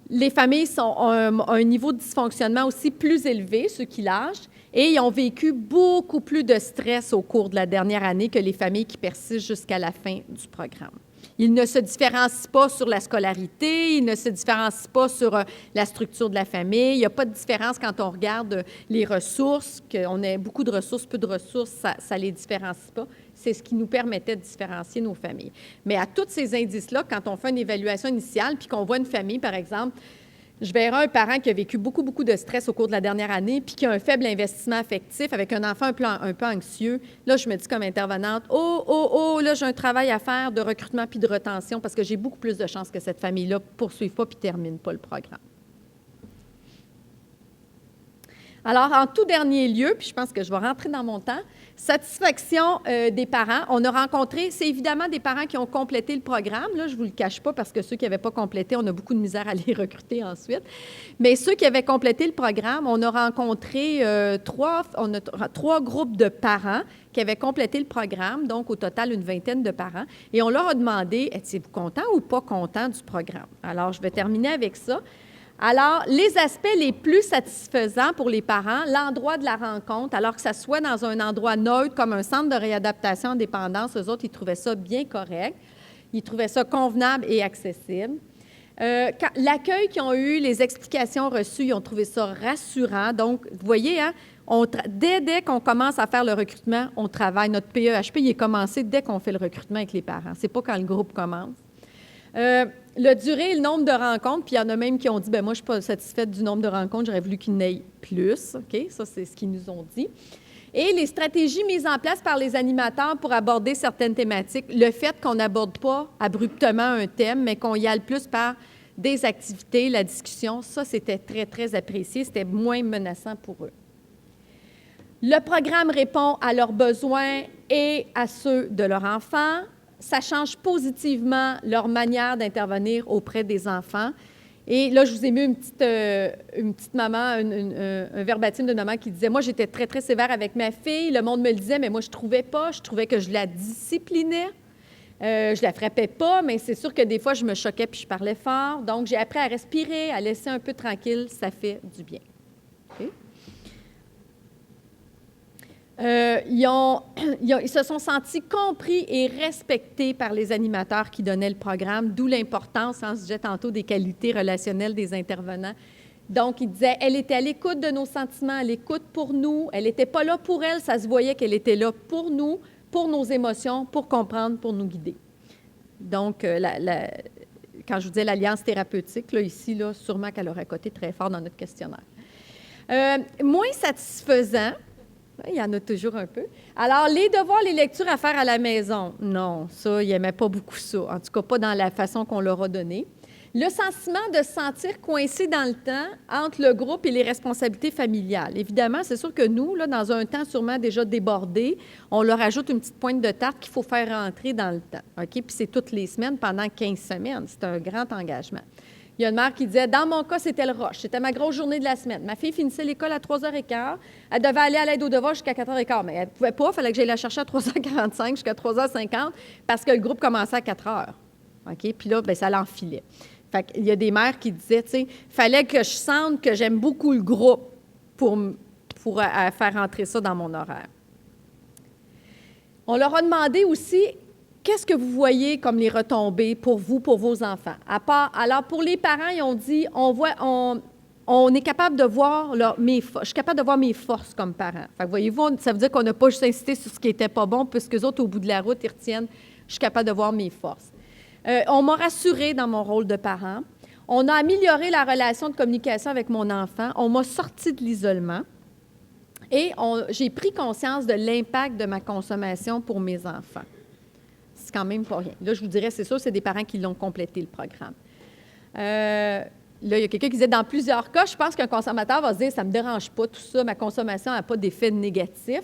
Les familles ont un niveau de dysfonctionnement aussi plus élevé, ceux qui lâchent, et ils ont vécu beaucoup plus de stress au cours de la dernière année que les familles qui persistent jusqu'à la fin du programme. Ils ne se différencient pas sur la scolarité, ils ne se différencient pas sur la structure de la famille. Il n'y a pas de différence quand on regarde les ressources, qu'on ait beaucoup de ressources, peu de ressources, ça ne les différencie pas. C'est ce qui nous permettait de différencier nos familles. Mais à tous ces indices-là, quand on fait une évaluation initiale puis qu'on voit une famille, par exemple, je verrai un parent qui a vécu beaucoup, beaucoup de stress au cours de la dernière année puis qui a un faible investissement affectif avec un enfant un peu anxieux. Là, je me dis comme intervenante, là, j'ai un travail à faire de recrutement puis de retention parce que j'ai beaucoup plus de chances que cette famille-là ne poursuive pas puis ne termine pas le programme. Alors, en tout dernier lieu, puis je pense que je vais rentrer dans mon temps, satisfaction des parents. On a rencontré, c'est évidemment des parents qui ont complété le programme. Là, je ne vous le cache pas parce que ceux qui n'avaient pas complété, on a beaucoup de misère à les recruter ensuite. Mais ceux qui avaient complété le programme, on a rencontré trois groupes de parents qui avaient complété le programme, donc au total une vingtaine de parents. Et on leur a demandé, êtes-vous content ou pas content du programme? Alors, je vais terminer avec ça. Alors, les aspects les plus satisfaisants pour les parents, l'endroit de la rencontre, alors que ça soit dans un endroit neutre comme un centre de réadaptation en dépendance, eux autres, ils trouvaient ça bien correct. Ils trouvaient ça convenable et accessible. L'accueil qu'ils ont eu, les explications reçues, ils ont trouvé ça rassurant. Donc, vous voyez, hein, dès qu'on commence à faire le recrutement, on travaille. Notre PEHP, il est commencé dès qu'on fait le recrutement avec les parents. Ce n'est pas quand le groupe commence. Le durée et le nombre de rencontres, puis il y en a même qui ont dit, bien, moi, je ne suis pas satisfaite du nombre de rencontres, j'aurais voulu qu'il y en ait plus. OK? Ça, c'est ce qu'ils nous ont dit. Et les stratégies mises en place par les animateurs pour aborder certaines thématiques, le fait qu'on n'aborde pas abruptement un thème, mais qu'on y aille plus par des activités, la discussion, ça, c'était très, très apprécié, c'était moins menaçant pour eux. Le programme répond à leurs besoins et à ceux de leurs enfants. Ça change positivement leur manière d'intervenir auprès des enfants. Et là, je vous ai mis une petite maman, un verbatim de maman qui disait, moi, j'étais très, très sévère avec ma fille. Le monde me le disait, mais moi, je ne trouvais pas. Je trouvais que je la disciplinais. Je la frappais pas, mais c'est sûr que des fois, je me choquais puis je parlais fort. Donc, j'ai appris à respirer, à laisser un peu tranquille. Ça fait du bien. Okay? Ils se sont sentis compris et respectés par les animateurs qui donnaient le programme, d'où l'importance, on se disait tantôt, des qualités relationnelles des intervenants. Donc, ils disaient, elle était à l'écoute de nos sentiments, à l'écoute pour nous, elle n'était pas là pour elle, ça se voyait qu'elle était là pour nous, pour nos émotions, pour comprendre, pour nous guider. Donc, quand je vous disais l'alliance thérapeutique, là, ici, là, sûrement qu'elle aurait coté très fort dans notre questionnaire. Moins satisfaisant, il y en a toujours un peu. Alors, les devoirs, les lectures à faire à la maison, non, ça, ils n'aimaient pas beaucoup ça, en tout cas pas dans la façon qu'on leur a donnée. Le sentiment de se sentir coincé dans le temps entre le groupe et les responsabilités familiales. Évidemment, c'est sûr que nous, là, dans un temps sûrement déjà débordé, on leur ajoute une petite pointe de tarte qu'il faut faire rentrer dans le temps. OK? Puis c'est toutes les semaines pendant 15 semaines. C'est un grand engagement. Il y a une mère qui disait, dans mon cas, c'était le rush. C'était ma grosse journée de la semaine. Ma fille finissait l'école à 3h15. Elle devait aller à l'aide aux devoirs jusqu'à 4h15. Mais elle ne pouvait pas. Il fallait que j'aille la chercher à 3h45 jusqu'à 3h50 parce que le groupe commençait à 4h. OK? Puis là, bien, ça l'enfilait. Fait qu'il y a des mères qui disaient, tu sais, il fallait que je sente que j'aime beaucoup le groupe pour faire entrer ça dans mon horaire. On leur a demandé aussi, qu'est-ce que vous voyez comme les retombées pour vous, pour vos enfants? Alors, pour les parents, ils ont dit, on est capable de voir je suis capable de voir mes forces comme parent. Fait que voyez-vous, ça veut dire qu'on n'a pas juste insisté sur ce qui n'était pas bon, puisque les autres, au bout de la route, ils retiennent, je suis capable de voir mes forces. On m'a rassurée dans mon rôle de parent. On a amélioré la relation de communication avec mon enfant. On m'a sorti de l'isolement. Et j'ai pris conscience de l'impact de ma consommation pour mes enfants. C'est quand même pas rien. Là, je vous dirais, c'est sûr, c'est des parents qui l'ont complété, le programme. Là, il y a quelqu'un qui disait, dans plusieurs cas, je pense qu'un consommateur va se dire, ça ne me dérange pas, tout ça, ma consommation n'a pas d'effet négatif.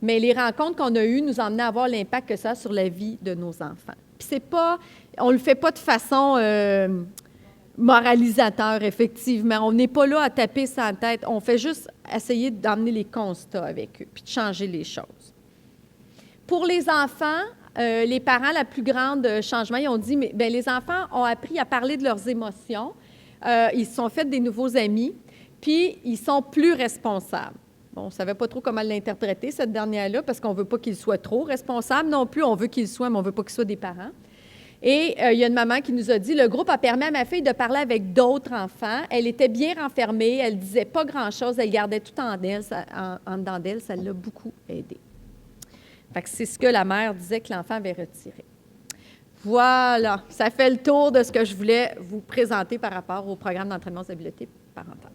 Mais les rencontres qu'on a eues nous ont amené à voir l'impact que ça a sur la vie de nos enfants. Puis c'est pas, on ne le fait pas de façon moralisateur, effectivement. On n'est pas là à taper sa tête. On fait juste essayer d'emmener les constats avec eux, puis de changer les choses. Pour les enfants, les parents, la plus grande changement, ils ont dit, mais bien, les enfants ont appris à parler de leurs émotions. Ils se sont fait des nouveaux amis, puis ils sont plus responsables. Bon, on ne savait pas trop comment l'interpréter, cette dernière-là, parce qu'on ne veut pas qu'ils soient trop responsables non plus. On veut qu'ils soient, mais on ne veut pas qu'ils soient des parents. Et il y a une maman qui nous a dit, le groupe a permis à ma fille de parler avec d'autres enfants. Elle était bien renfermée, elle ne disait pas grand-chose, elle gardait tout en dedans d'elle, ça l'a beaucoup aidée. Fait que c'est ce que la mère disait que l'enfant avait retiré. Voilà, ça fait le tour de ce que je voulais vous présenter par rapport au programme d'entraînement aux habiletés parentales.